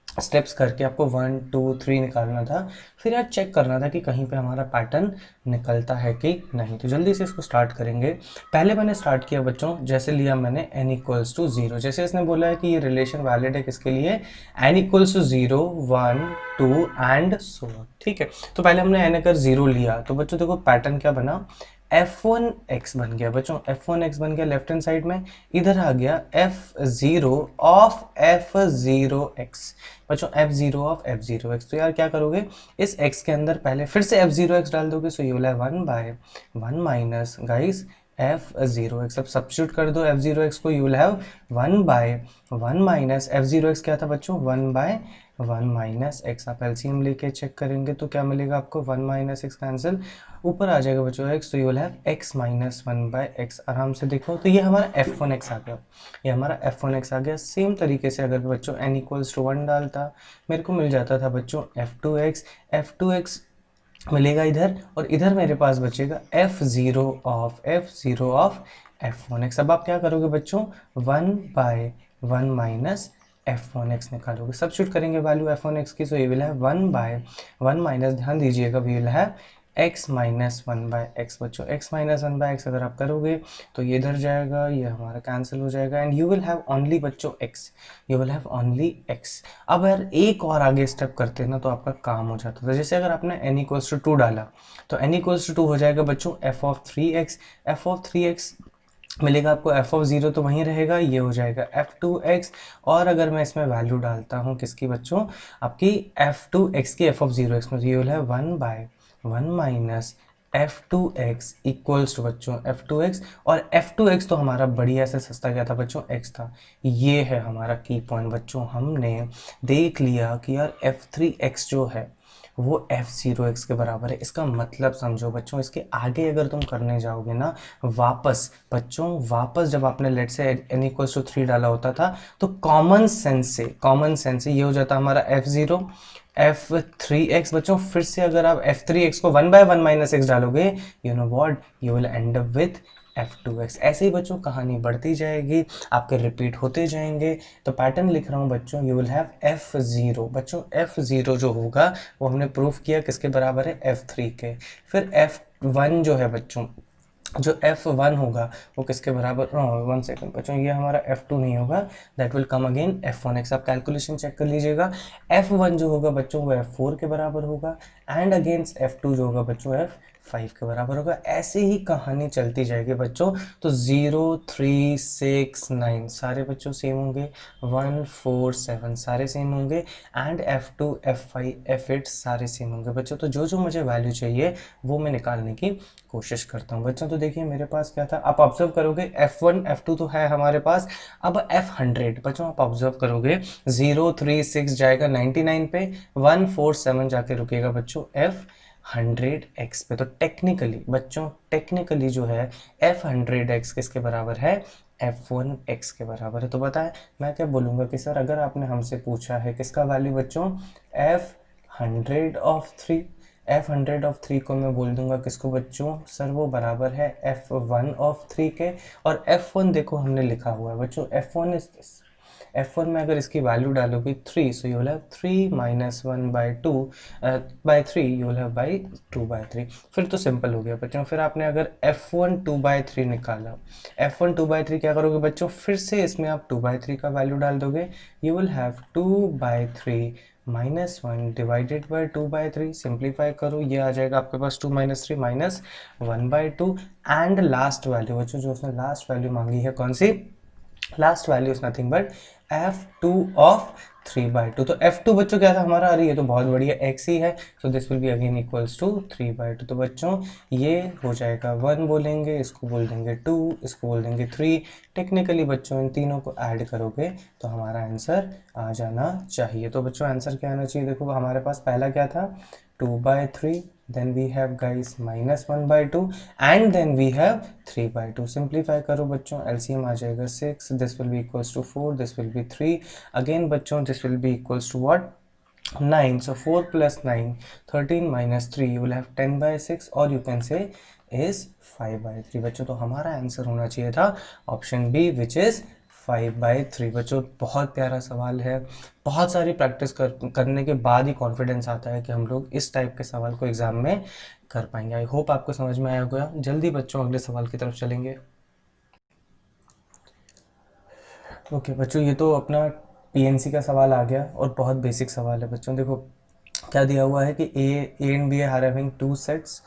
स्टेप्स करके आपको 1 2 3 निकालना था, फिर यार चेक करना था कि कहीं पे हमारा पैटर्न निकलता है कि नहीं। तो जल्दी से इसको स्टार्ट करेंगे। पहले मैंने स्टार्ट किया बच्चों, जैसे लिया मैंने n इक्वल्स टू 0। जैसे इसने बोला है कि ये रिलेशन वैलिड है किसके लिए, n equals to 0 1 2 and so on, ठीक है। तो पहले हमने n अगर 0 लिया तो बच्चों देखो पैटर्न क्या बना, f1x बन गया बच्चों, f1x बन गया लेफ्ट हैंड साइड में। इधर आ गया f0 ऑफ f0x बच्चों, f0 ऑफ f0x। तो यार क्या करोगे, इस x के अंदर पहले फिर से f0x डाल दोगे, सो you will have 1/1 minus guys f0x। अब सब्स्टिट्यूट कर दो f0x को, you will have 1/1 minus f0x क्या था बच्चों, 1/1 माइनस x। आप एलसीएम लेके चेक करेंगे तो क्या मिलेगा आपको, 1 माइनस x कैंसिल, ऊपर आ जाएगा बच्चों x, तो you will have x minus 1/x। आराम से देखो, तो ये हमारा f1x आ गया, ये हमारा f1x आ गया। सेम तरीके से अगर बच्चों n इक्वल्स टू 1 डालता, मेरे को मिल जाता था बच्चों f2x मिलेगा इधर, और इधर मेरे पास बचेगा f0 ऑफ f1x। अब आप क्या करोगे बच्चों, 1/1 माइनस f1x निकालोगे, सब्स्टिट्यूट करेंगे वैल्यू f1x की, सो ये विल हैव 1/1 माइनस, ध्यान दीजिएगा, we will have x minus 1/x। बच्चों x माइनस 1/x अगर आप करोगे तो ये इधर जाएगा, ये हमारा कैंसिल हो जाएगा, and you will have only बच्चों x, you will have only x। अब यार एक और आगे स्टेप करते हैं ना तो आपका काम हो जाता था। जैसे अगर आपने n इक्वल्स टू 2 डाला तो n इक्वल्स टू 2 हो जाएगा बच्चों f(3x), f(3x) मिलेगा आपको, f(0) तो वहीं रहेगा, ये हो जाएगा f2x। और अगर मैं इसमें वैल्यू डालता हूँ किसकी बच्चों, आपकी f2x की f(0x) में, तो ये है 1/1 माइनस f2x इक्वल्स टू बच्चों f2x। और f2x तो हमारा बढ़िया से सस्ता क्या था बच्चों, x था। ये है हमारा की पॉइंट बच्चों, हमने देख लिया कि यार f3x जो है वो f0x के बराबर है। इसका मतलब समझो बच्चों, इसके आगे अगर तुम करने जाओगे ना, वापस बच्चों, वापस जब आपने लेट से n इक्वल्स टू 3 डाला होता था तो कॉमन सेंस से ये हो जाता हमारा f0 f3x। बच्चों फिर से अगर आप f3x को 1/1 माइनस x डालोगे, you know what, you will end up with f2x। ऐसे ही बच्चों कहानी बढ़ती जाएगी, आपके रिपीट होते जाएंगे। तो पैटर्न लिख रहा हूँ बच्चों, यू विल हैव f0। बच्चों f0 जो होगा वो हमने प्रूफ किया किसके बराबर है, f3 के। फिर f1 जो है बच्चों, जो f1 होगा वो किसके बराबर, 1 सेकंड बच्चों, ये हमारा f2 नहीं होगा, that will come again f1x। आप कैलकुलेशन चेक कर लीजिएगा, f1 जो होगा बच्चों वो f4 के बराबर होगा, एंड अगेंस्ट f2 जो होगा बच्चों f5 के बराबर होगा। ऐसे ही कहानी चलती जाएगी बच्चों। तो 0 3 6 9 सारे बच्चों सेम होंगे, 1 4 7 सारे सेम होंगे, एंड f2 f5 f8 सारे सेम होंगे बच्चों। तो जो जो मुझे वैल्यू चाहिए वो मैं निकालने की कोशिश करता हूँ बच्चों। तो देखिए मेरे पास क्या था, आप ऑब्जर्व करोगे f1 f2 तो है हमारे पास। अब f100 बच्चों आप ऑब्जर्व करोगे, 0 3 6 जाएगा 99 पे, 1 4 7 जाके रुकेगा बच्चों f100x पे। तो टेक्निकली बच्चों, टेक्निकली जो है f100x किसके बराबर है, f1x के बराबर है। तो बताएं मैं क्या बोलूँगा कि सर अगर आपने हमसे पूछा है किसका वैल्यू बच्चों, f100 को मैं बोल दूंगा किसको बच्चों, सर वो बराबर है f1 के। और f1 देखो हमने लिखा हुआ है बच्चों, f1 इज दिस, f1 में अगर इसकी वैल्यू डालोगे 3, सो you will have 3 minus 1/2 by 3, you will have by 2/3। फिर तो सिंपल हो गया बच्चों। फिर आपने अगर f1 2/3 निकाला, f1 2/3 क्या करोगे बच्चों, फिर से इसमें आप 2/3 का वैल्यू डाल दोगे, you will have 2/3 minus 1 divided by 2/3। Simplify करो, ये आ जाएगा आपके पास 2 minus 3 minus 1/2। And last value बच्चों, जो उसने लास्ट वैल्यू मांगी है कौन सी, last value is nothing but f2 of 3/2। तो f2 बच्चों क्या था हमारा, अरे ये तो बहुत बढ़िया x ही है, so this will be again equals to 3/2। तो बच्चों ये हो जाएगा 1 बोलेंगे, इसको बोल देंगे 2, इसको बोल देंगे 3। टेक्निकली बच्चों इन तीनों को ऐड करोगे तो हमारा आंसर आ जाना चाहिए। तो बच्चों आंसर क्या आना चाहिए, देखो हमारे पास पहला क्या था 2/3, then we have guys minus 1/2, and then we have 3/2। Simplify करो बच्चों, LCM आ जाएगा 6, this will be equals to 4, this will be 3, again बच्चों this will be equals to what, 9। so 4 plus 9 13 minus 3, you will have 10/6, or you can say is 5/3 बच्चों। तो हमारा answer होना चाहिए था ऑप्शन बी, विच इज 5/3 बच्चों। बहुत प्यारा सवाल है, बहुत सारी प्रैक्टिस करने के बाद ही कॉन्फिडेंस आता है कि हम लोग इस टाइप के सवाल को एग्जाम में कर पाएंगे। आई होप आपको समझ में आया होगा। जल्दी बच्चों अगले सवाल की तरफ चलेंगे। ओके बच्चों, ये तो अपना पीएनसी का सवाल आ गया और बहुत बेसिक सवाल है बच्चों। देखो क्या दिया हुआ है कि A and B are having 2 sets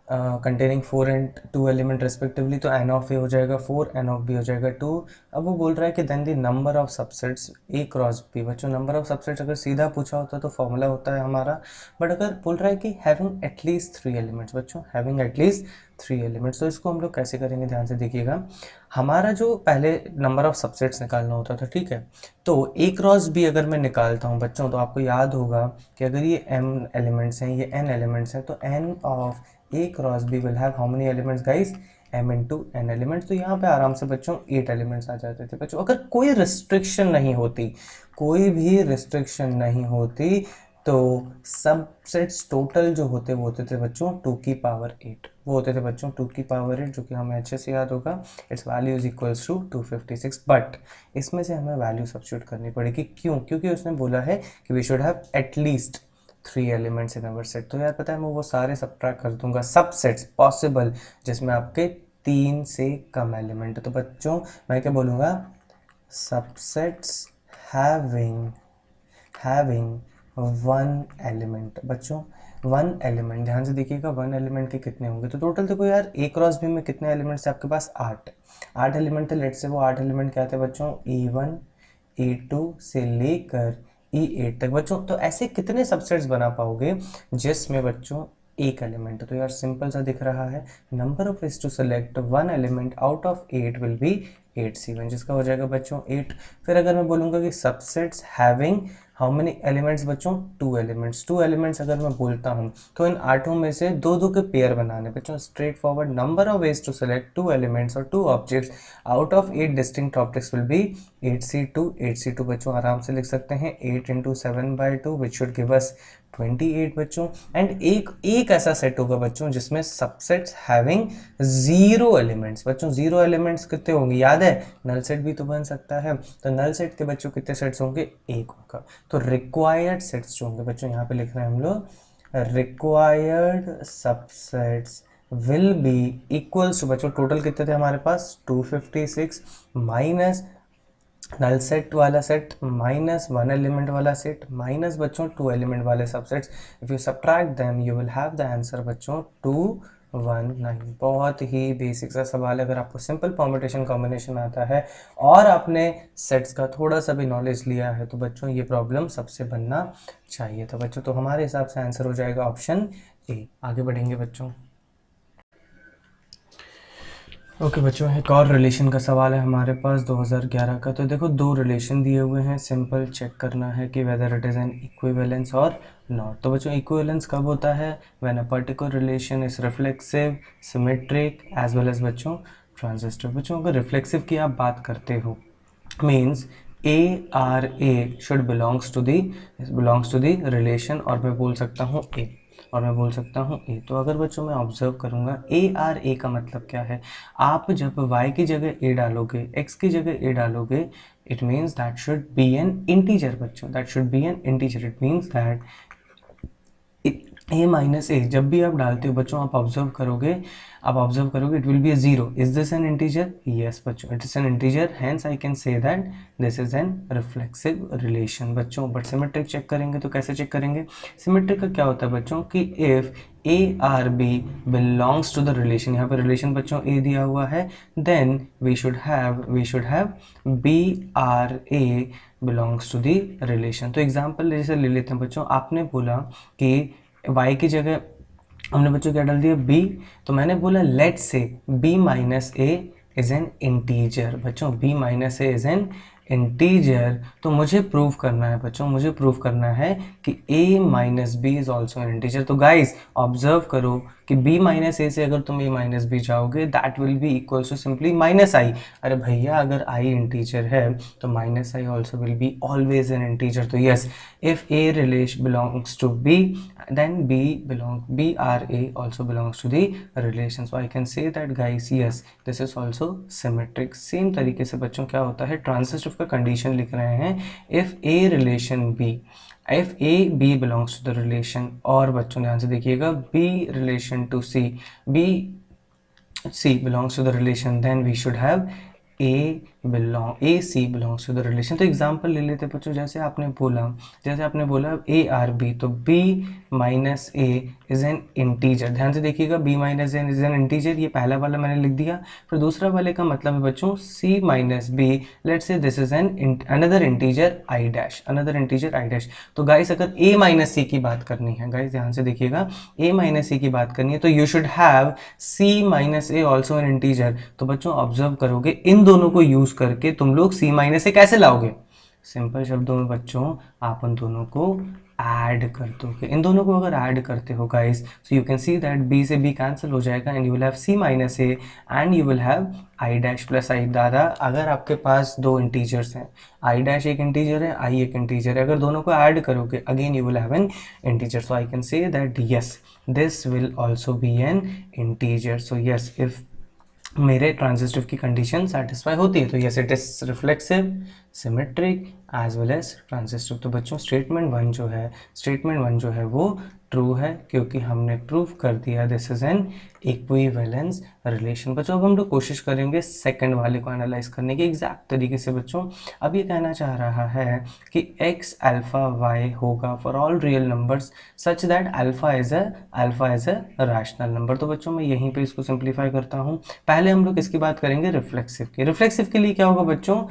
containing 4 and 2 element respectively. तो एन ऑफ ए हो जाएगा 4, एन ऑफ बी हो जाएगा 2। अब वो बोल रहा है कि then the number of subsets A cross B. बच्चों नंबर ऑफ सबसेट्स अगर सीधा पूछा होता तो फॉर्मूला होता है हमारा, बट अगर बोल रहा है कि हैविंग एटलीस्ट 3 एलिमेंट्स, बच्चों हैविंग एटलीस्ट 3 एलिमेंट्स, तो इसको हम लोग कैसे करेंगे, ध्यान से देखिएगा। हमारा जो पहले नंबर ऑफ सबसेट्स निकालना होता था, ठीक है, तो ए क्रॉस बी अगर मैं निकालता हूँ बच्चों, तो आपको याद होगा कि अगर ये m एलिमेंट्स हैं, ये n एलिमेंट्स हैं, तो n of a cross b will have how many elements guys, m into n elements. तो यहाँ पे आराम से बच्चों 8 एलिमेंट्स आ जाते थे बच्चों, अगर कोई रिस्ट्रिक्शन नहीं होती, कोई भी रिस्ट्रिक्शन नहीं होती, तो सबसेट्स टोटल जो होते वो होते थे बच्चों 2 की पावर 8, वो होते थे बच्चों 2 की पावर 8, जो कि हमें अच्छे से याद होगा, its value is equals to 256। But इसमें से हमें वैल्यू सब्स्टिट्यूट करनी पड़ेगी, क्यों? क्योंकि उसने बोला है कि we should have at least 3 elements in our set. तो यार पता है मैं वो सारे सब्ट्रैक्ट कर दूंगा सबसेट्स पॉसिबल जिसमें आपके 3 से कम एलिमेंट है। तो बच्चों मैं क्या बोलूँगा, सबसेट्स हैविंग वन एलिमेंट। बच्चों 1 एलिमेंट, ध्यान से देखिएगा 1 एलिमेंट के कितने होंगे। तो टोटल देखो यार ए क्रॉस बी में कितने एलिमेंट्स है आपके पास, 8 एलिमेंट थे। लेट से वो 8 एलिमेंट क्या थे बच्चों, E1 E2 से लेकर E8 तक। बच्चों तो ऐसे कितने सबसेट्स बना पाओगे जिसमें बच्चों एक एलिमेंट? तो यार सिंपल सा दिख रहा है, number of ways to select 1 element out of 8 will be 8C1, जिसका हो जाएगा बच्चों 8। फिर अगर मैं बोलूँगा कि subsets having how many elements बच्चों, 2 एलिमेंट्स अगर मैं बोलता हूँ तो इन 8 में से 2 के पेयर बनाने। बच्चों straightforward, number of ways to select 2 elements और 2 objects out of 8 distinct objects will be 8C2 बच्चों आराम से लिख सकते हैं 8 into 7/2 which should give us 28 बच्चों। एंड एक ऐसा सेट होगा बच्चों जिसमें सबसेट्स हैविंग 0 एलिमेंट्स। बच्चों 0 एलिमेंट्स कितने होंगे याद है, नल सेट भी तो बन सकता है। तो नल सेट के बच्चों कितने सेट्स होंगे, एक होगा। तो रिक्वायर्ड सेट्स जो होंगे बच्चों यहाँ पे लिख रहे हैं हम लोग, required subsets will be equals to, बच्चों टोटल कितने थे हमारे पास 256 माइनस नल सेट वाला सेट माइनस 1 एलिमेंट वाला सेट माइनस बच्चों 2 एलिमेंट वाले subsets. If you subtract them you will have the answer बच्चों 219। बहुत ही बेसिक सा सवाल है। अगर आपको सिंपल परम्यूटेशन कॉम्बिनेशन आता है और आपने सेट्स का थोड़ा सा भी नॉलेज लिया है तो बच्चों ये प्रॉब्लम सबसे बनना चाहिए था बच्चों। तो हमारे हिसाब से आंसर हो जाएगा ऑप्शन ए। आगे बढ़ेंगे बच्चों। ओके बच्चों, एक और रिलेशन का सवाल है हमारे पास 2011 का। तो देखो 2 रिलेशन दिए हुए हैं, सिंपल चेक करना है कि whether it is an equivalence और नॉट। तो बच्चों इक्विवेलेंस कब होता है, when a particular relation is reflexive, symmetric as well as बच्चों ट्रांजिस्टिव। बच्चों अगर रिफ्लेक्सिव की आप बात करते हो means ARA should belongs to the relation, और मैं बोल सकता हूँ ए। तो अगर बच्चों मैं ऑब्जर्व करूँगा ARA का मतलब क्या है, आप जब y की जगह a डालोगे, x की जगह a डालोगे, it means that should be an integer बच्चों, that should be an integer. It means that a - a जब भी आप डालते हो बच्चों आप ऑब्जर्व करोगे it will be a 0। Is this an integer? Yes बच्चों it is an integer, hence I can say that this is an reflexive relation बच्चों। बट सिमेट्रिक चेक करेंगे तो कैसे चेक करेंगे, सिमेट्रिक का क्या होता है बच्चों कि if ARB belongs to the relation, यहाँ पे रिलेशन बच्चों A दिया हुआ है, then we should have BRA belongs to the relation. तो एग्जाम्पल जैसे ले लेते हैं बच्चों, आपने बोला कि y की जगह हमने बच्चों क्या डाल दिया b, तो मैंने बोला लेट से b minus A is an integer बच्चों, b minus A is an integer. तो मुझे प्रूव करना है बच्चों, मुझे प्रूव करना है कि a minus b is also an integer. तो गाइज ऑब्जर्व करो कि b माइनस ए से अगर तुम a माइनस बी जाओगे that will be equals to simply minus i. अरे भैया अगर i इंटीजर है तो minus i also will be always an integer. तो yes, if a relation belongs to b then BRA also belongs to the relation, so I can say that guys yes this is also symmetric। Same तरीके से बच्चों क्या होता है, transitive का condition लिख रहे हैं, if A B belongs to the relation, और बच्चों ध्यान से देखिएगा B relation to C belongs to the relation, then we should have AC belongs to the relation। तो एग्जाम्पल ले लेते बच्चों, जैसे आपने बोला ARB, तो B minus A is an integer. ध्यान से देखिएगा B minus A is an integer, ये पहला वाला मैंने लिख दिया। फिर दूसरा वाले का मतलब है बच्चों C minus B, let's say this is an another integer I dash. तो गाइस अगर A माइनस सी की बात करनी है, गाइस ध्यान से देखिएगा A माइनस सी की बात करनी है तो you should have C minus A also an integer. तो बच्चों ऑब्जर्व करोगे इन दोनों को यूज करके तुम लोग C माइनस ए कैसे लाओगे, सिंपल शब्दों में बच्चों आप उन दोनों को ऐड कर दोगे। इन दोनों को अगर ऐड करते हो guys, so you can see that b से बी कैंसिल हो जाएगा and you will have c minus a and you will have i dash plus i. दादा अगर आपके पास दो इंटीजर्स हैं, आई डैश एक इंटीजर है, आई एक इंटीजर है, अगर दोनों को ऐड करोगे again you will have an integer. So I can say that yes this will also be an integer. So yes if मेरे ट्रांजिस्टिव की कंडीशन सेटिस्फाई होती है तो yes it is reflexive, symmetric as well as transitive. तो बच्चों statement one जो है वो ट्रू है क्योंकि हमने प्रूव कर दिया this is N equivalence relation. बच्चों अब हम लोग कोशिश करेंगे सेकंड वाले को एनालाइज करने की एग्जैक्ट तरीके से। बच्चों अब ये कहना चाह रहा है कि x अल्फा y होगा for all real numbers such that alpha is a rational number. तो बच्चों मैं यहीं पे इसको सिंप्लीफाई करता हूँ। पहले हम लोग इसकी बात करेंगे रिफ्लेक्सिव की। रिफ्लेक्सिव के लिए क्या होगा बच्चों,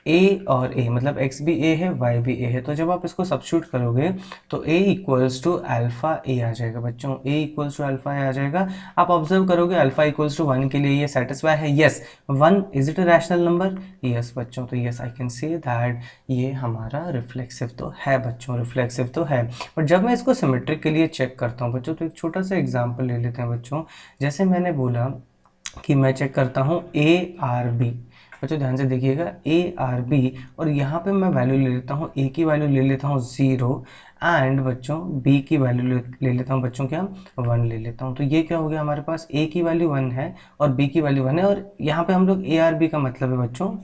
a और a मतलब x भी a है y भी a है, तो जब आप इसको सब्स्टिट्यूट करोगे तो a equals to alpha a आ जाएगा। बच्चों a equals to alpha a आ जाएगा। आप ऑब्जर्व करोगे अल्फा इक्वल्स टू 1 के लिए ये सेटिस्फाई है। Yes 1 is it a rational number, yes बच्चों। तो yes I can say that ये हमारा रिफ्लेक्सिव तो है बच्चों, रिफ्लेक्सिव तो है। बट जब मैं इसको सिमेट्रिक के लिए चेक करता हूँ बच्चों, तो एक छोटा सा एग्जाम्पल ले लेते हैं बच्चों। जैसे मैंने बोला कि मैं चेक करता हूँ ए आर बी। बच्चों ध्यान से देखिएगा ए आर बी, और यहाँ पे मैं वैल्यू ले लेता हूँ, ए की वैल्यू ले लेता हूँ 0 एंड बच्चों बी की वैल्यू ले लेता हूँ बच्चों क्या 1 ले लेता हूँ। तो ये क्या हो गया, हमारे पास ए की वैल्यू 1 है और बी की वैल्यू 1 है, और यहाँ पे हम लोग ए आर बी का मतलब है बच्चों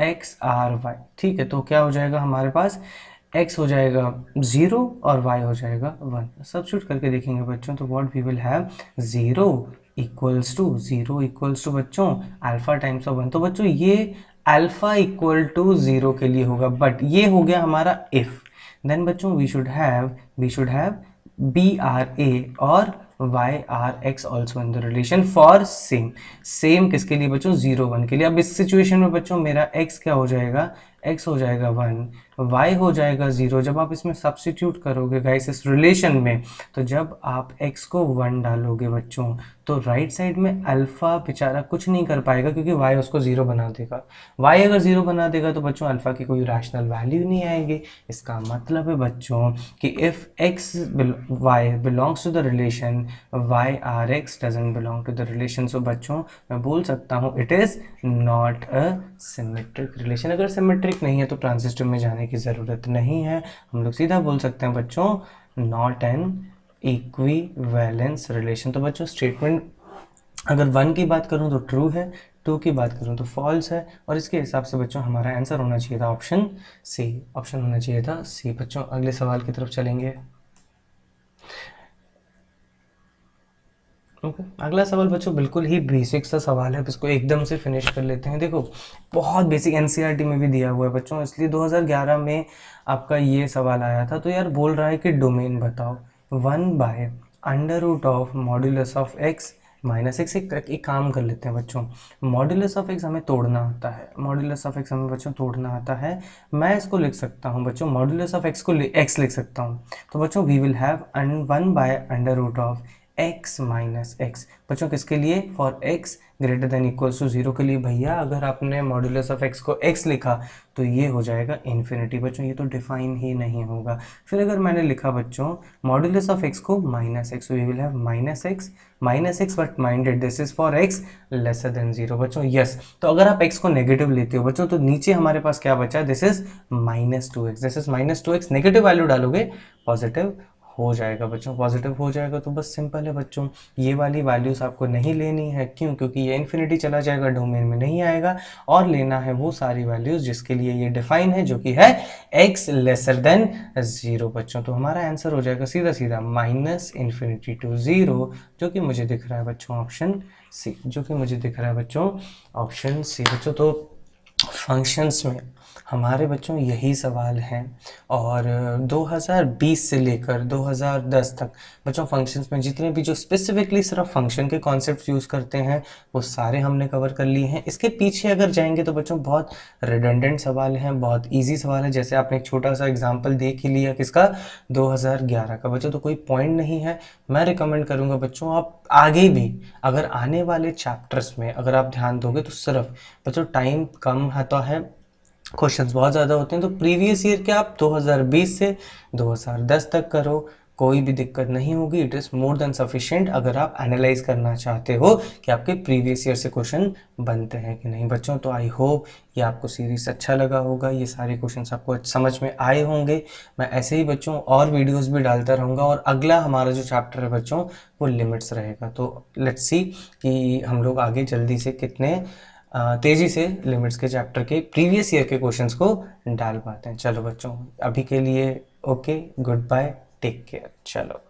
एक्स आर वाई। ठीक है, तो क्या हो जाएगा हमारे पास x हो जाएगा 0 और y हो जाएगा 1। सब्स्टिट्यूट करके देखेंगे बच्चों तो what we will have 0 equals to बच्चों अल्फा टाइम्स ऑफ 1। तो बच्चों ये अल्फा इक्वल टू 0 के लिए होगा, बट ये हो गया हमारा इफ। देन बच्चों we should have b are a और y r x also in the relation for same किसके लिए बच्चों 0 1 के लिए। अब इस सिचुएशन में बच्चों मेरा x क्या हो जाएगा, x हो जाएगा 1, y हो जाएगा 0। जब आप इसमें सब्स्टिट्यूट करोगे गाइस इस रिलेशन में, तो जब आप x को 1 डालोगे बच्चों तो राइट साइड में अल्फा बेचारा कुछ नहीं कर पाएगा क्योंकि y उसको 0 बना देगा। y अगर 0 बना देगा तो बच्चों अल्फा की कोई रैशनल वैल्यू नहीं आएगी। इसका मतलब है बच्चों कि if x y belongs to the relation y r x doesn't belong to the relation. So बच्चों मैं बोल सकता हूँ it is not a symmetric relation. अगर सिमेट्रिक नहीं है तो ट्रांजिस्टिव में जाने की ज़रूरत नहीं है, हम लोग सीधा बोल सकते हैं बच्चों नॉट एन इक्विवेलेंस रिलेशन। तो बच्चों स्टेटमेंट अगर 1 की बात करूँ तो ट्रू है, 2 की बात करूँ तो फॉल्स है, और इसके हिसाब से बच्चों हमारा आंसर होना चाहिए था ऑप्शन सी। ऑप्शन होना चाहिए था सी। बच्चों अगले सवाल की तरफ चलेंगे। ओके अगला सवाल बच्चों बिल्कुल ही बेसिक सा सवाल है, इसको एकदम से फिनिश कर लेते हैं। देखो बहुत बेसिक एनसीईआरटी में भी दिया हुआ है बच्चों, इसलिए 2011 में आपका ये सवाल आया था। तो यार बोल रहा है कि डोमेन बताओ 1/√ऑफ modulus of x minus x. एक काम कर लेते हैं बच्चों, मॉड्यूलस ऑफ एक्स हमें तोड़ना आता है, मॉड्यूलस ऑफ एक्स हमें बच्चों तोड़ना आता है। मैं इसको लिख सकता हूँ बच्चों मॉड्यूलस ऑफ एक्स को एक्स लिख सकता हूँ। तो बच्चों वी विल हैव 1/√ऑफ x माइनस एक्स। बच्चों किसके लिए, for x greater than equals to 0 के लिए। भैया अगर आपने मॉड्यूलस ऑफ x को x लिखा तो ये हो जाएगा इन्फिनिटी। बच्चों ये तो डिफाइन ही नहीं होगा। फिर अगर मैंने लिखा बच्चों मॉड्यूलस ऑफ x को minus x, we will have minus x but minded this is for x lesser than 0। बच्चों यस, तो अगर आप x को नेगेटिव लेते हो बच्चों तो नीचे हमारे पास क्या बचा, this is -2x, negative value डालोगे पॉजिटिव हो जाएगा बच्चों, पॉजिटिव हो जाएगा। तो बस सिंपल है बच्चों, ये वाली वैल्यूज आपको नहीं लेनी है। क्यों, क्योंकि ये इन्फिनिटी चला जाएगा, डोमेन में नहीं आएगा, और लेना है वो सारी वैल्यूज जिसके लिए ये डिफाइन है, जो कि है x लेसर देन 0 बच्चों। तो हमारा आंसर हो जाएगा सीधा सीधा -∞ to 0, जो कि मुझे दिख रहा है बच्चों ऑप्शन सी, ऑप्शन सी बच्चों। तो फंक्शंस में हमारे बच्चों यही सवाल हैं, और 2020 से लेकर 2010 तक बच्चों फंक्शंस में जितने भी जो स्पेसिफिकली सिर्फ फंक्शन के कॉन्सेप्ट्स यूज़ करते हैं वो सारे हमने कवर कर लिए हैं। इसके पीछे अगर जाएंगे तो बच्चों बहुत रिडंडेंट सवाल हैं, बहुत इजी सवाल है। जैसे आपने एक छोटा सा एग्जांपल देख ही लिया किसका, 2011 का बच्चों। तो कोई पॉइंट नहीं है, मैं रिकमेंड करूँगा बच्चों आप आगे भी अगर आने वाले चैप्टर्स में अगर आप ध्यान दोगे तो सिर्फ बच्चों टाइम कम है तो है, क्वेश्चंस बहुत ज़्यादा होते हैं, तो प्रीवियस ईयर के आप 2020 से 2010 तक करो, कोई भी दिक्कत नहीं होगी। It is more than sufficient अगर आप एनालाइज करना चाहते हो कि आपके प्रीवियस ईयर से क्वेश्चन बनते हैं कि नहीं बच्चों। तो आई होप ये आपको सीरीज अच्छा लगा होगा, ये सारे क्वेश्चंस आपको समझ में आए होंगे। मैं ऐसे ही बच्चों और वीडियोस भी डालता रहूँगा, और अगला हमारा जो चैप्टर है बच्चों वो लिमिट्स रहेगा। तो लेट्स सी कि हम लोग आगे जल्दी से कितने तेजी से लिमिट्स के चैप्टर के प्रीवियस ईयर के क्वेश्चंस को डाल पाते हैं। चलो बच्चों, अभी के लिए okay, goodbye, take care, चलो।